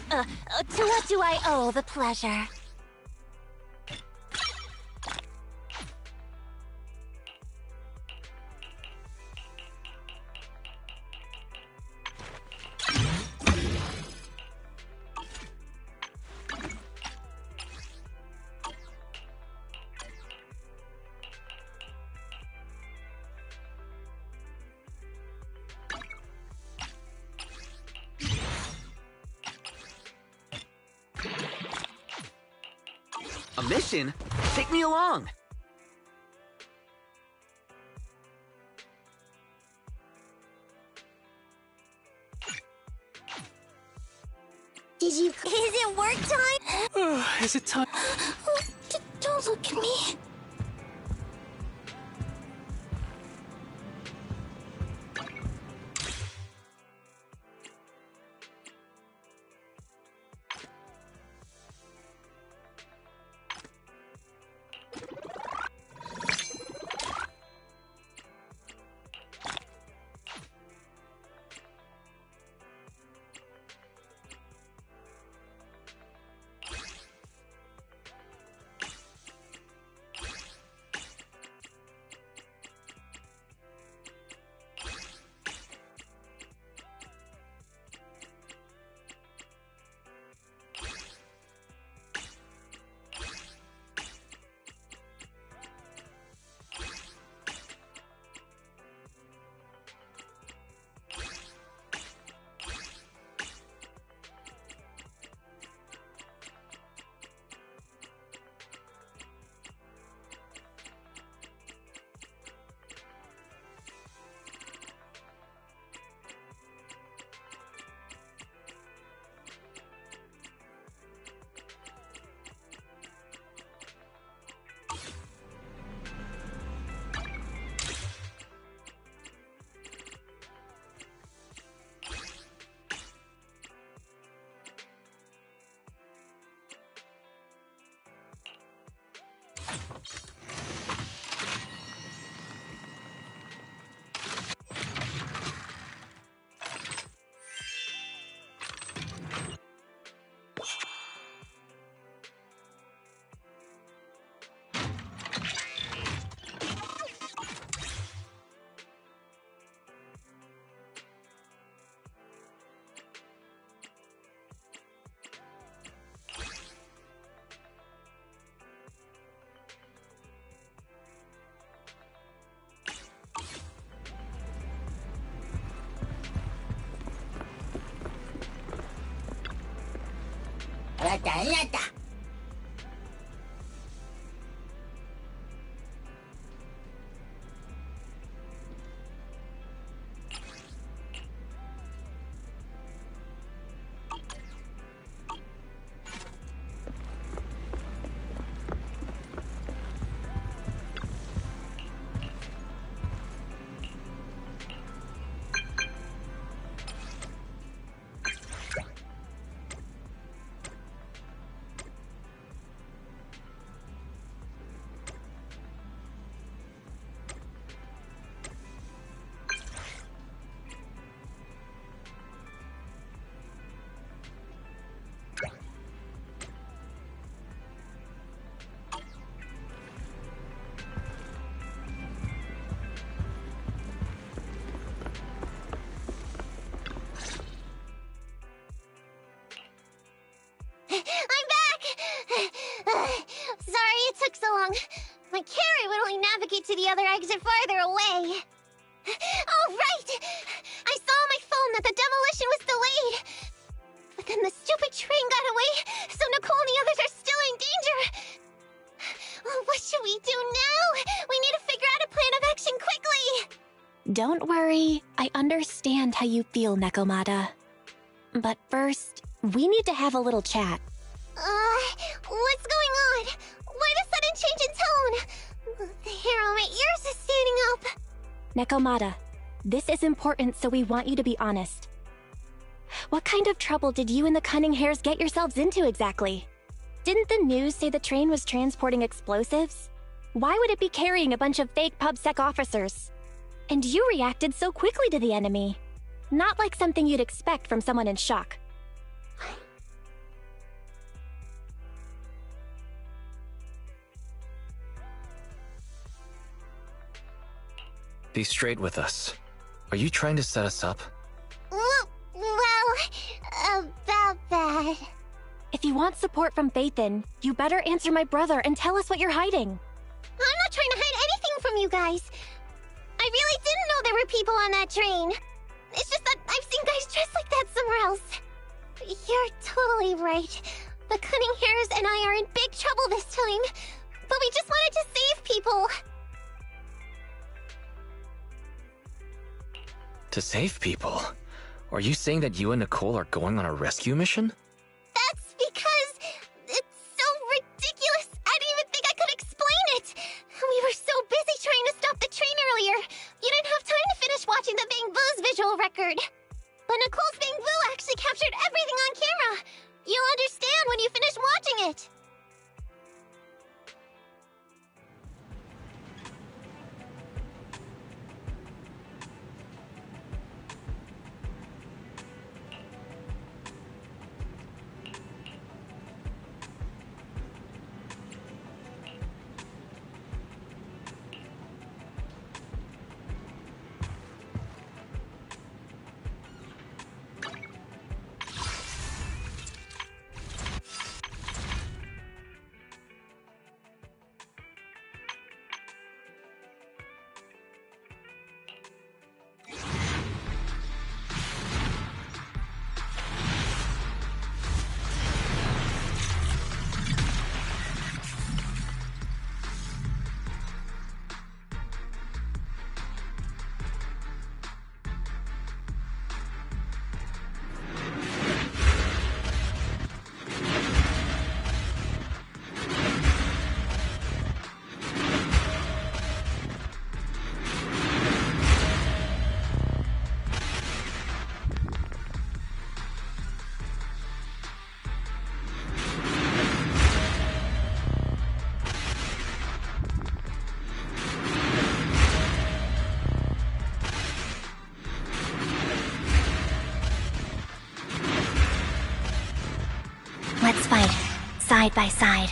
To what do I owe the pleasure? A mission? Take me along! Did you... Is it work time? Is it time? Don't look at me. Rata. I'm back! Sorry it took so long. My carrot would only navigate to the other exit farther away. Oh, right! I saw on my phone that the demolition was delayed. But then the stupid train got away, so Nicole and the others are still in danger. What should we do now? We need to figure out a plan of action quickly! Don't worry. I understand how you feel, Nekomata. But first, we need to have a little chat. What's going on? Why the sudden change in tone? The hair on my ears is standing up. Nekomata, this is important, so we want you to be honest. What kind of trouble did you and the Cunning Hares get yourselves into exactly? Didn't the news say the train was transporting explosives? Why would it be carrying a bunch of fake PubSec officers? And you reacted so quickly to the enemy. Not like something you'd expect from someone in shock. Be straight with us. Are you trying to set us up? Well, about that. If you want support from Phaethon, you better answer my brother and tell us what you're hiding. I'm not trying to hide anything from you guys. I really didn't know there were people on that train. It's just that I've seen guys dressed like that somewhere else. You're totally right. The Cunning Hares and I are in big trouble this time. But we just wanted to save people. To save people? Are you saying that you and Nicole are going on a rescue mission? That's because it's so ridiculous. I didn't even think I could explain it. We were so busy trying to stop the train earlier. You didn't have time to finish watching the Bang Boo's visual record. But Nicole's Bang Boo actually captured everything on camera. You'll understand when you finish watching it. Let's fight, side by side.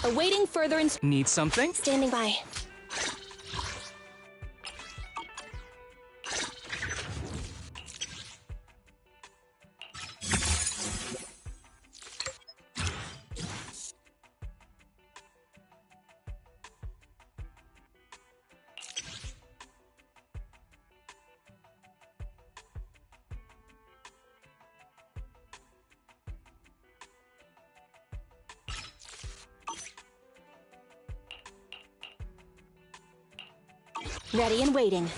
Awaiting further Need something? Standing by. Ready and waiting.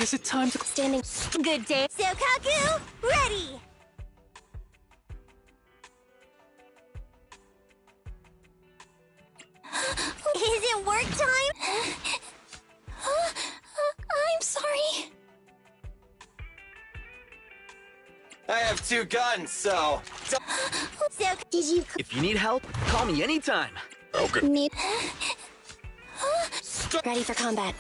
Is it time to... Standing. Good day. Sokaku, ready! Is it work time? I'm sorry. I have 2 guns, so... Did you... If you need help, call me anytime. Okay. Need... Ready for combat.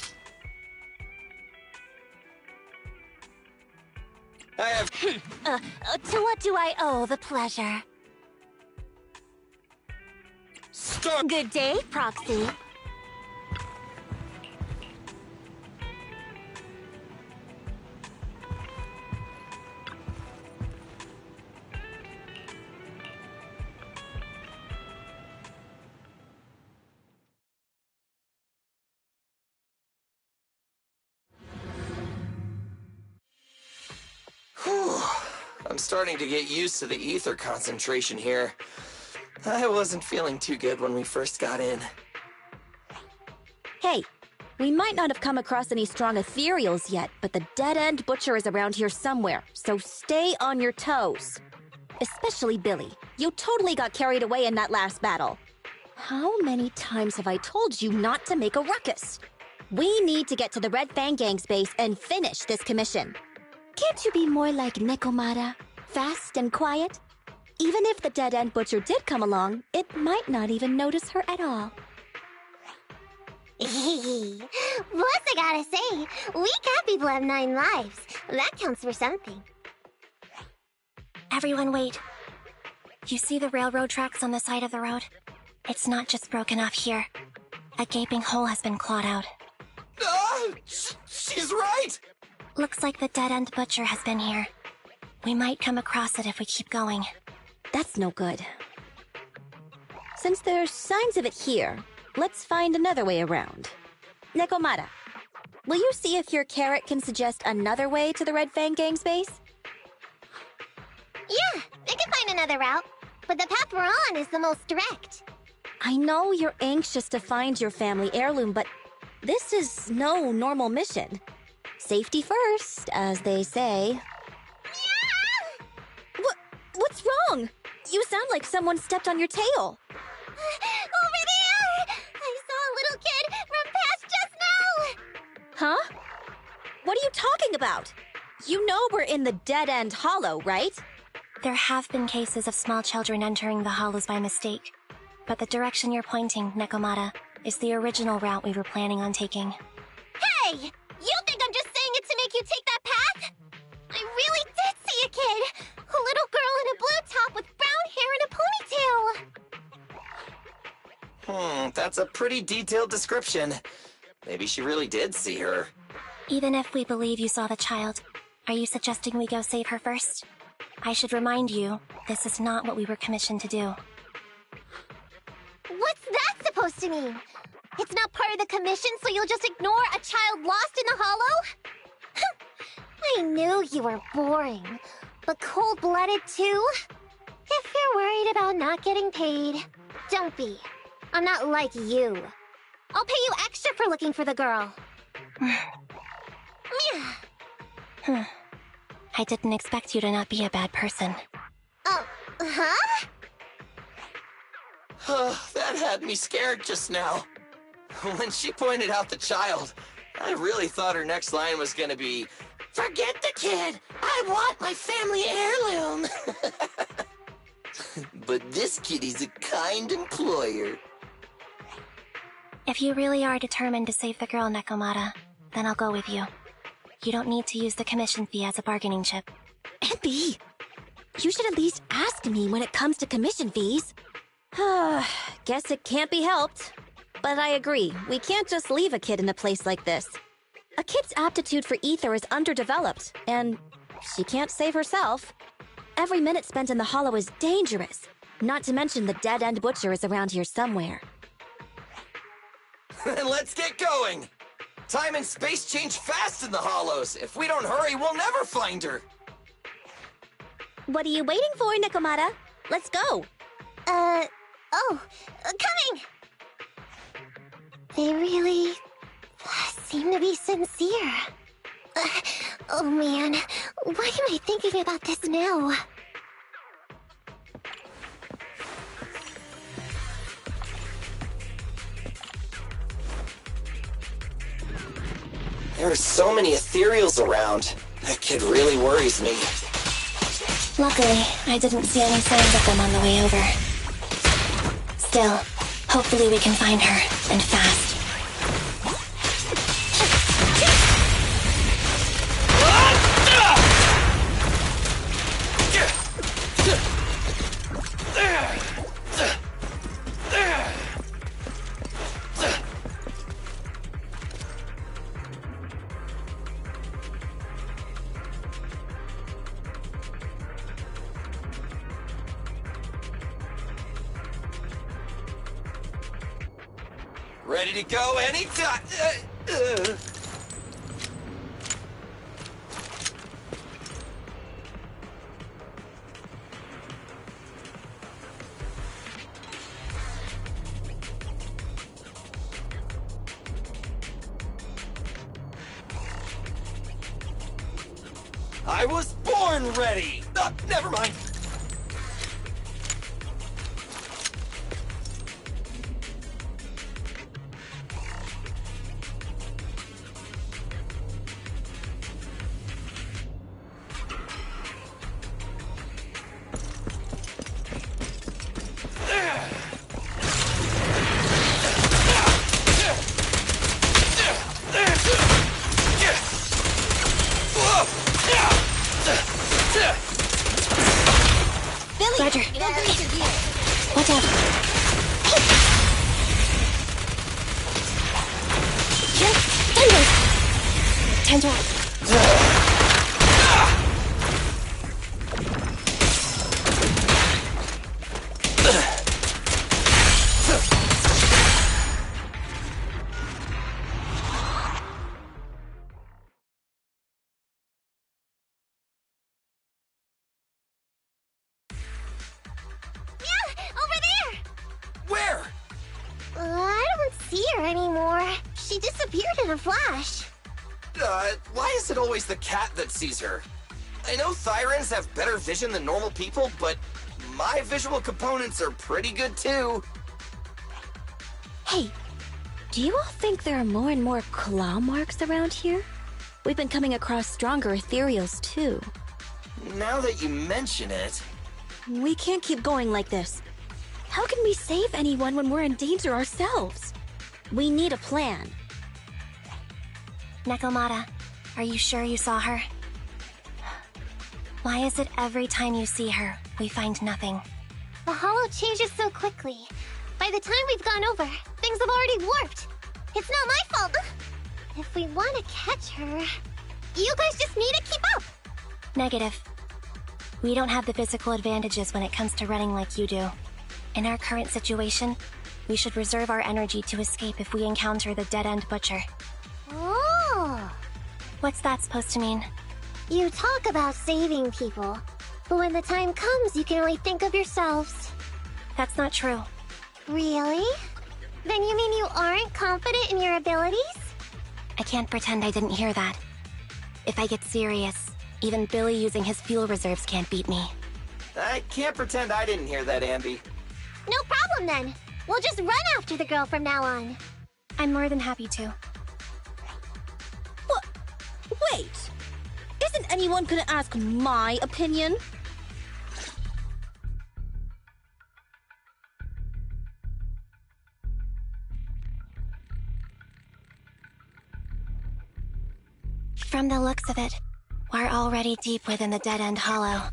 I have... To what do I owe the pleasure? Good day, Proxy. I'm starting to get used to the ether concentration here. I wasn't feeling too good when we first got in. Hey, we might not have come across any strong ethereals yet, but the dead-end butcher is around here somewhere, so stay on your toes. Especially Billy. You totally got carried away in that last battle. How many times have I told you not to make a ruckus? We need to get to the Red Fang Gang's base and finish this commission. Can't you be more like Nekomata? Fast and quiet? Even if the dead-end butcher did come along, it might not even notice her at all. Plus, I gotta say, we cat people have 9 lives. That counts for something. Everyone wait. You see the railroad tracks on the side of the road? It's not just broken off here. A gaping hole has been clawed out. She's right! Looks like the dead-end butcher has been here. We might come across it if we keep going. That's no good. Since there's signs of it here, let's find another way around. Nekomata, will you see if your carrot can suggest another way to the Red Fang Gang's base? Yeah, I can find another route, but the path we're on is the most direct. I know you're anxious to find your family heirloom, but this is no normal mission. Safety first, as they say. Yeah! What's wrong? You sound like someone stepped on your tail. Over there! I saw a little kid run past just now! Huh? What are you talking about? You know we're in the dead-end hollow, right? There have been cases of small children entering the hollows by mistake. But the direction you're pointing, Nekomata, is the original route we were planning on taking. Hey! You think I'm just saying it to make you take that path? I really did see a kid! A little girl in a blue top with brown hair and a ponytail! That's a pretty detailed description. Maybe she really did see her. Even if we believe you saw the child, are you suggesting we go save her first? I should remind you, this is not what we were commissioned to do. What's that supposed to mean? It's not part of the commission, so you'll just ignore a child lost in the hollow? I knew you were boring, but cold-blooded too? If you're worried about not getting paid, don't be. I'm not like you. I'll pay you extra for looking for the girl. I didn't expect you to not be a bad person. Oh, huh? That had me scared just now. When she pointed out the child, I really thought her next line was gonna be, "Forget the kid! I want my family heirloom!" But this kitty's a kind employer. If you really are determined to save the girl, Nekomata, then I'll go with you. You don't need to use the commission fee as a bargaining chip. Epi, you should at least ask me when it comes to commission fees. Guess it can't be helped. But I agree, we can't just leave a kid in a place like this. A kid's aptitude for ether is underdeveloped, and she can't save herself. Every minute spent in the hollow is dangerous, not to mention the dead-end butcher is around here somewhere. Then let's get going! Time and space change fast in the hollows. If we don't hurry, we'll never find her. What are you waiting for, Nekomata? Let's go! Coming! They really seem to be sincere. Oh man, why am I thinking about this now? There are so many ethereals around. That kid really worries me. Luckily, I didn't see any signs of them on the way over. Still, hopefully we can find her, and fast. Ready to go anytime. I was born ready! Never mind. Roger. Whatever. Time's up. Where? I don't see her anymore. She disappeared in a flash. Why is it always the cat that sees her? I know Thyrans have better vision than normal people, but my visual components are pretty good too. Hey, do you all think there are more and more claw marks around here? We've been coming across stronger ethereals too. Now that you mention it... We can't keep going like this. How can we save anyone when we're in danger ourselves? We need a plan. Nekomata, are you sure you saw her? Why is it every time you see her, we find nothing? The hollow changes so quickly. By the time we've gone over, things have already warped. It's not my fault. If we want to catch her, you guys just need to keep up. Negative. We don't have the physical advantages when it comes to running like you do. In our current situation, we should reserve our energy to escape if we encounter the dead-end butcher. Oh! What's that supposed to mean? You talk about saving people, but when the time comes, you can only think of yourselves. That's not true. Really? Then you mean you aren't confident in your abilities? I can't pretend I didn't hear that. If I get serious, even Billy using his fuel reserves can't beat me. I can't pretend I didn't hear that, Ambi. No problem then. We'll just run after the girl from now on. I'm more than happy to. What? Wait! Isn't anyone gonna ask my opinion? From the looks of it, we're already deep within the dead-end hollow.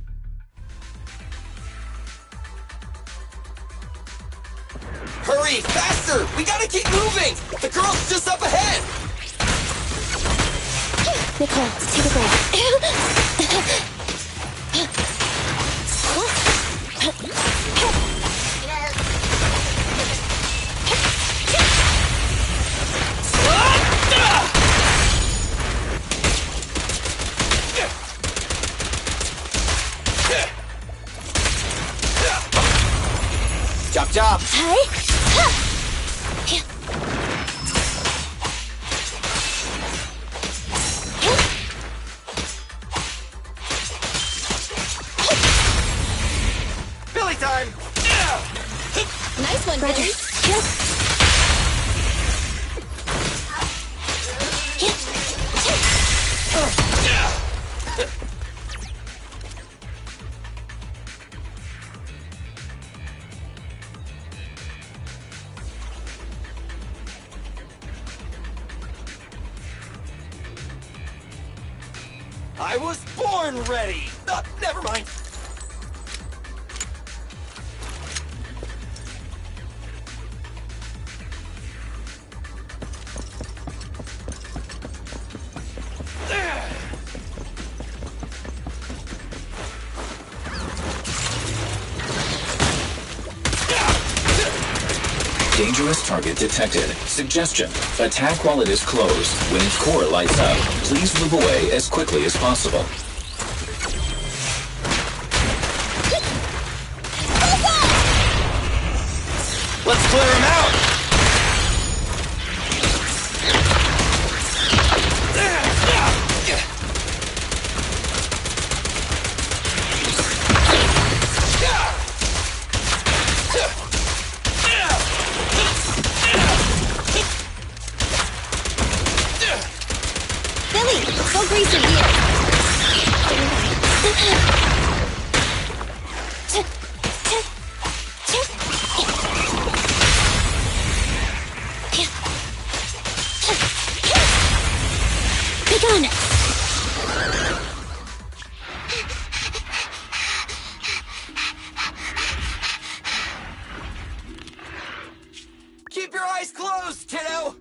Hurry, faster! We gotta keep moving! The girl's just up ahead! Nicole, take a breath. Chop chop! Billy time! Nice one, Roger. Billy. I was born ready! Never mind. Dangerous target detected. Suggestion. Attack while it is closed. When its core lights up, please move away as quickly as possible. Let's clear him out! Billy, go grease your gear. Be gone. Keep your eyes closed, kiddo!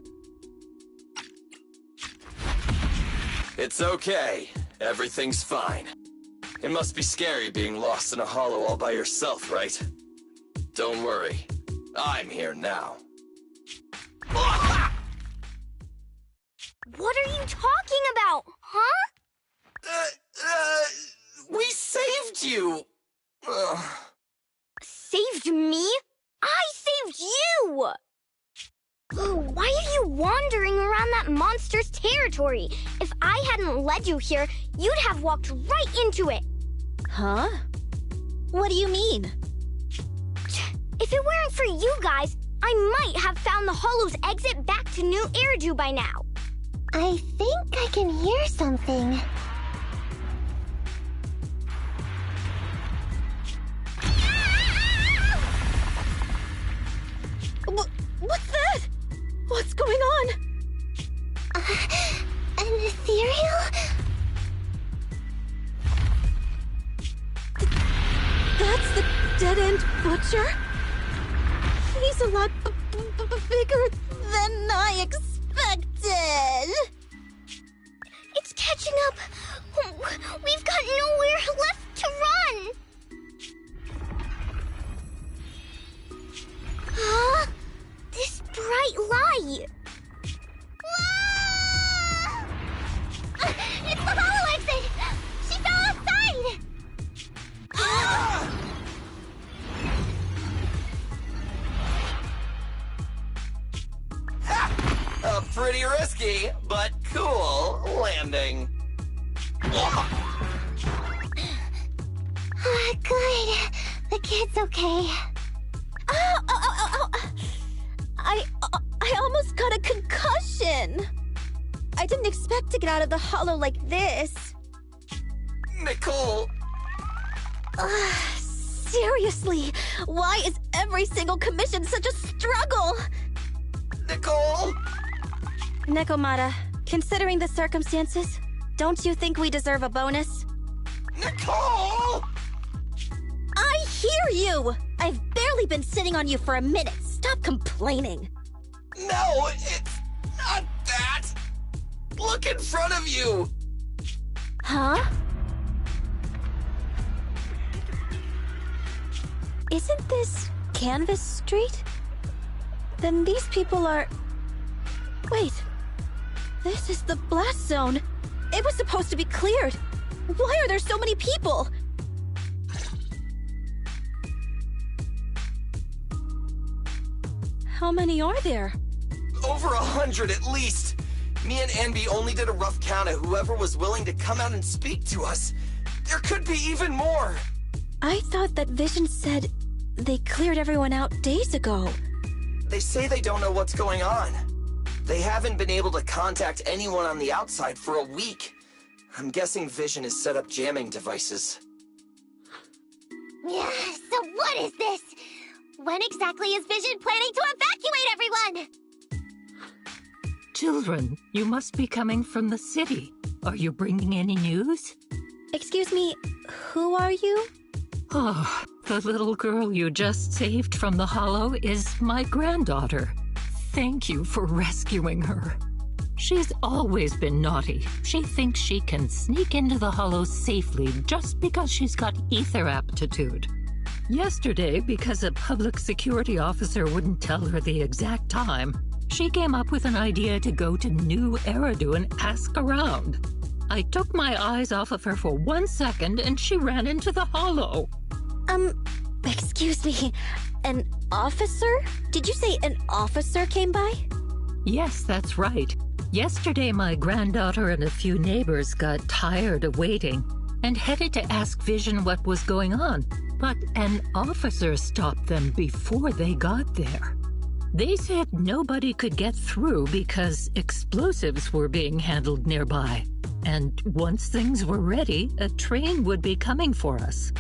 It's okay. Everything's fine. It must be scary being lost in a hollow all by yourself, right? Don't worry. I'm here now. What are you talking about, huh? We saved you! Saved me? I saved you! Why are you wandering around that monster's territory? If I hadn't led you here, you'd have walked right into it. Huh? What do you mean? If it weren't for you guys, I might have found the Hollow's exit back to New Eridu by now. I think I can hear something. What's that? What's going on? An ethereal? That's the dead-end butcher? He's a lot bigger than I expected. It's catching up. We've got nowhere left to run. Huh? This bright light. Ah! It's the hollow exit! She fell outside! A pretty risky, but cool landing. Good. The kid's okay. Ow! I almost got a concussion. I didn't expect to get out of the hollow like this. Nicole! Seriously, why is every single commission such a struggle? Nicole! Nekomata, considering the circumstances, don't you think we deserve a bonus? Nicole! I hear you! I've barely been sitting on you for a minute. Stop complaining. No, it's not that. Look in front of you. Huh? Isn't this Canvas Street? Then these people are... Wait. This is the blast zone. It was supposed to be cleared. Why are there so many people? How many are there? Over 100 at least. Me and Anby only did a rough count of whoever was willing to come out and speak to us. There could be even more. I thought that Vision said they cleared everyone out days ago. They say they don't know what's going on. They haven't been able to contact anyone on the outside for a week. I'm guessing Vision has set up jamming devices. Yeah, so what is this? When exactly is Vision planning to evacuate everyone? Children, you must be coming from the city. Are you bringing any news? Excuse me, who are you? Oh, the little girl you just saved from the Hollow is my granddaughter. Thank you for rescuing her. She's always been naughty. She thinks she can sneak into the Hollow safely just because she's got ether aptitude. Yesterday, because a public security officer wouldn't tell her the exact time, she came up with an idea to go to New Eridu and ask around. I took my eyes off of her for 1 second and she ran into the Hollow. Excuse me, an officer? Did you say an officer came by? Yes, that's right. Yesterday, my granddaughter and a few neighbors got tired of waiting and headed to ask Vision what was going on, but an officer stopped them before they got there. They said nobody could get through because explosives were being handled nearby, and once things were ready, a train would be coming for us.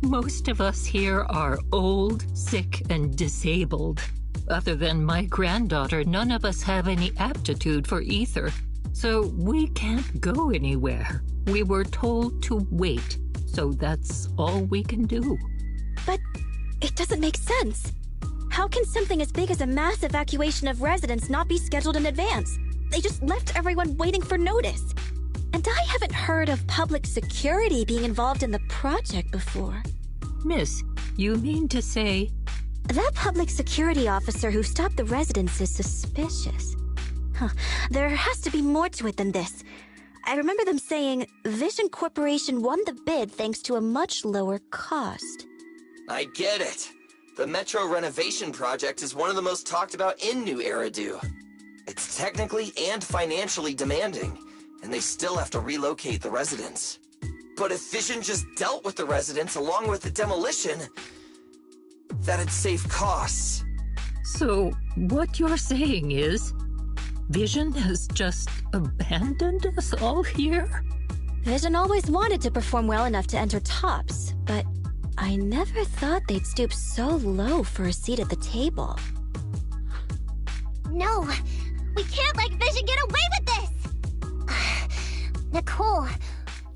Most of us here are old, sick, and disabled. Other than my granddaughter, none of us have any aptitude for ether, so we can't go anywhere. We were told to wait, so that's all we can do. But it doesn't make sense. How can something as big as a mass evacuation of residents not be scheduled in advance? They just left everyone waiting for notice. And I haven't heard of public security being involved in the project before. Miss, you mean to say... That public security officer who stopped the residents is suspicious. Huh. There has to be more to it than this. I remember them saying Vision Corporation won the bid thanks to a much lower cost. I get it. The Metro renovation project is one of the most talked about in New Eridu. It's technically and financially demanding, and they still have to relocate the residents. But if Vision just dealt with the residents along with the demolition, that'd save costs. So, what you're saying is, Vision has just abandoned us all here? Vision always wanted to perform well enough to enter tops, but I never thought they'd stoop so low for a seat at the table. No, we can't let Vision get away with this! Nicole,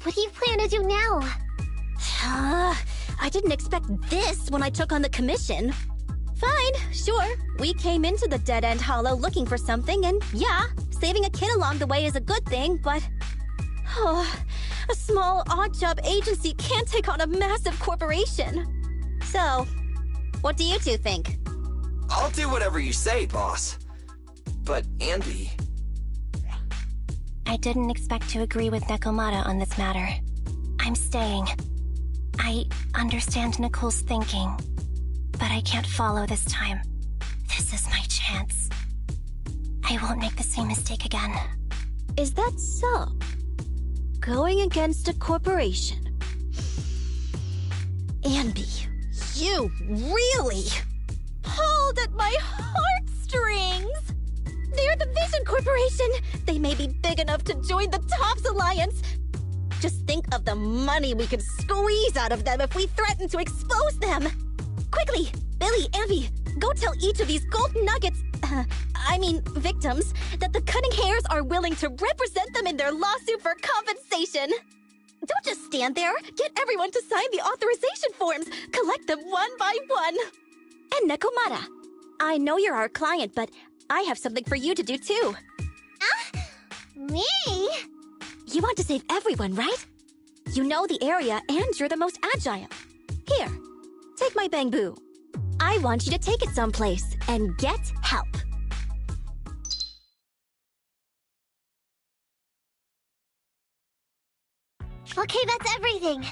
what do you plan to do now? I didn't expect this when I took on the commission. Fine, sure. We came into the dead-end hollow looking for something, and yeah, saving a kid along the way is a good thing, but... a small, odd-job agency can't take on a massive corporation. So, what do you two think? I'll do whatever you say, boss. But, Anby... I didn't expect to agree with Nekomata on this matter. I'm staying. I understand Nicole's thinking, but I can't follow this time. This is my chance. I won't make the same mistake again. Is that so? Going against a corporation. Anby, you really pulled at my heartstrings! They're the Vision Corporation! They may be big enough to join the Tops Alliance! Just think of the money we could squeeze out of them if we threaten to expose them! Quickly, Billy, Anby, go tell each of these gold nuggets, victims, that the Cunning Hairs are willing to represent them in their lawsuit for compensation! Don't just stand there! Get everyone to sign the authorization forms! Collect them one by one! And Nekomata, I know you're our client, but I have something for you to do too. Me? You want to save everyone, right? You know the area and you're the most agile. Here, take my bamboo. I want you to take it someplace and get help. Okay, that's everything.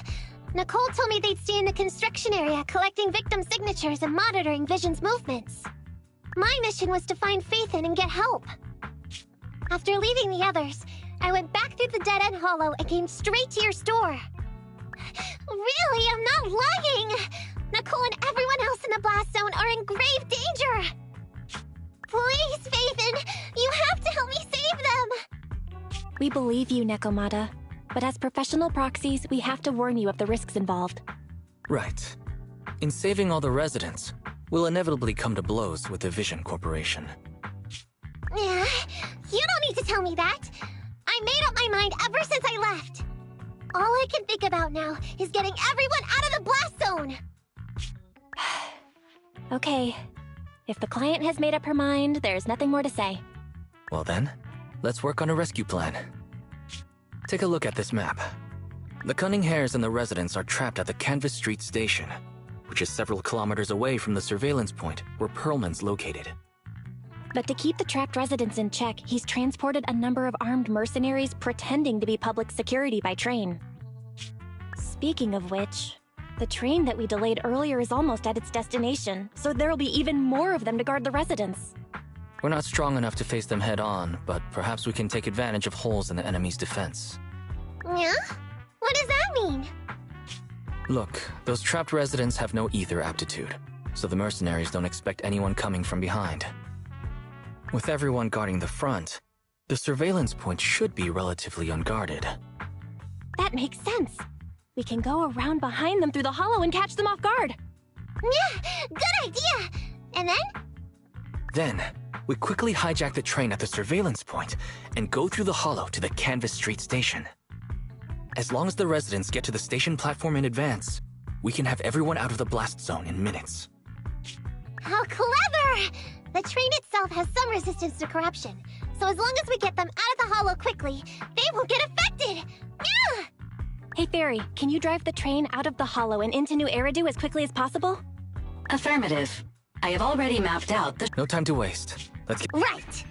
Nicole told me they'd stay in the construction area collecting victim signatures and monitoring Vision's movements. My mission was to find Faithin and get help. After leaving the others, I went back through the dead-end hollow and came straight to your store. Really, I'm not lying! Nicole and everyone else in the blast zone are in grave danger! Please, Faithin, you have to help me save them! We believe you, Nekomata. But as professional proxies, we have to warn you of the risks involved. Right. In saving all the residents, we'll inevitably come to blows with the Vision Corporation. Yeah, you don't need to tell me that. I made up my mind ever since I left. All I can think about now is getting everyone out of the blast zone! Okay. If the client has made up her mind, there's nothing more to say. Well then, let's work on a rescue plan. Take a look at this map. The Cunning Hares and the residents are trapped at the Canvas Street station, which is several kilometers away from the surveillance point where Perlman's located. But to keep the trapped residents in check, he's transported a number of armed mercenaries pretending to be public security by train. Speaking of which, the train that we delayed earlier is almost at its destination, so there'll be even more of them to guard the residents. We're not strong enough to face them head-on, but perhaps we can take advantage of holes in the enemy's defense. Yeah? What does that mean? Look, those trapped residents have no ether aptitude, so the mercenaries don't expect anyone coming from behind. With everyone guarding the front, the surveillance point should be relatively unguarded. That makes sense. We can go around behind them through the hollow and catch them off guard. Yeah, good idea! And then? Then, we quickly hijack the train at the surveillance point and go through the hollow to the Canvas Street station. As long as the residents get to the station platform in advance, we can have everyone out of the blast zone in minutes. How clever! The train itself has some resistance to corruption, so as long as we get them out of the hollow quickly, they won't get affected! Yeah! Hey Fairy, can you drive the train out of the hollow and into New Eridu as quickly as possible? Affirmative. I have already mapped out the— No time to waste. Let's get— Right!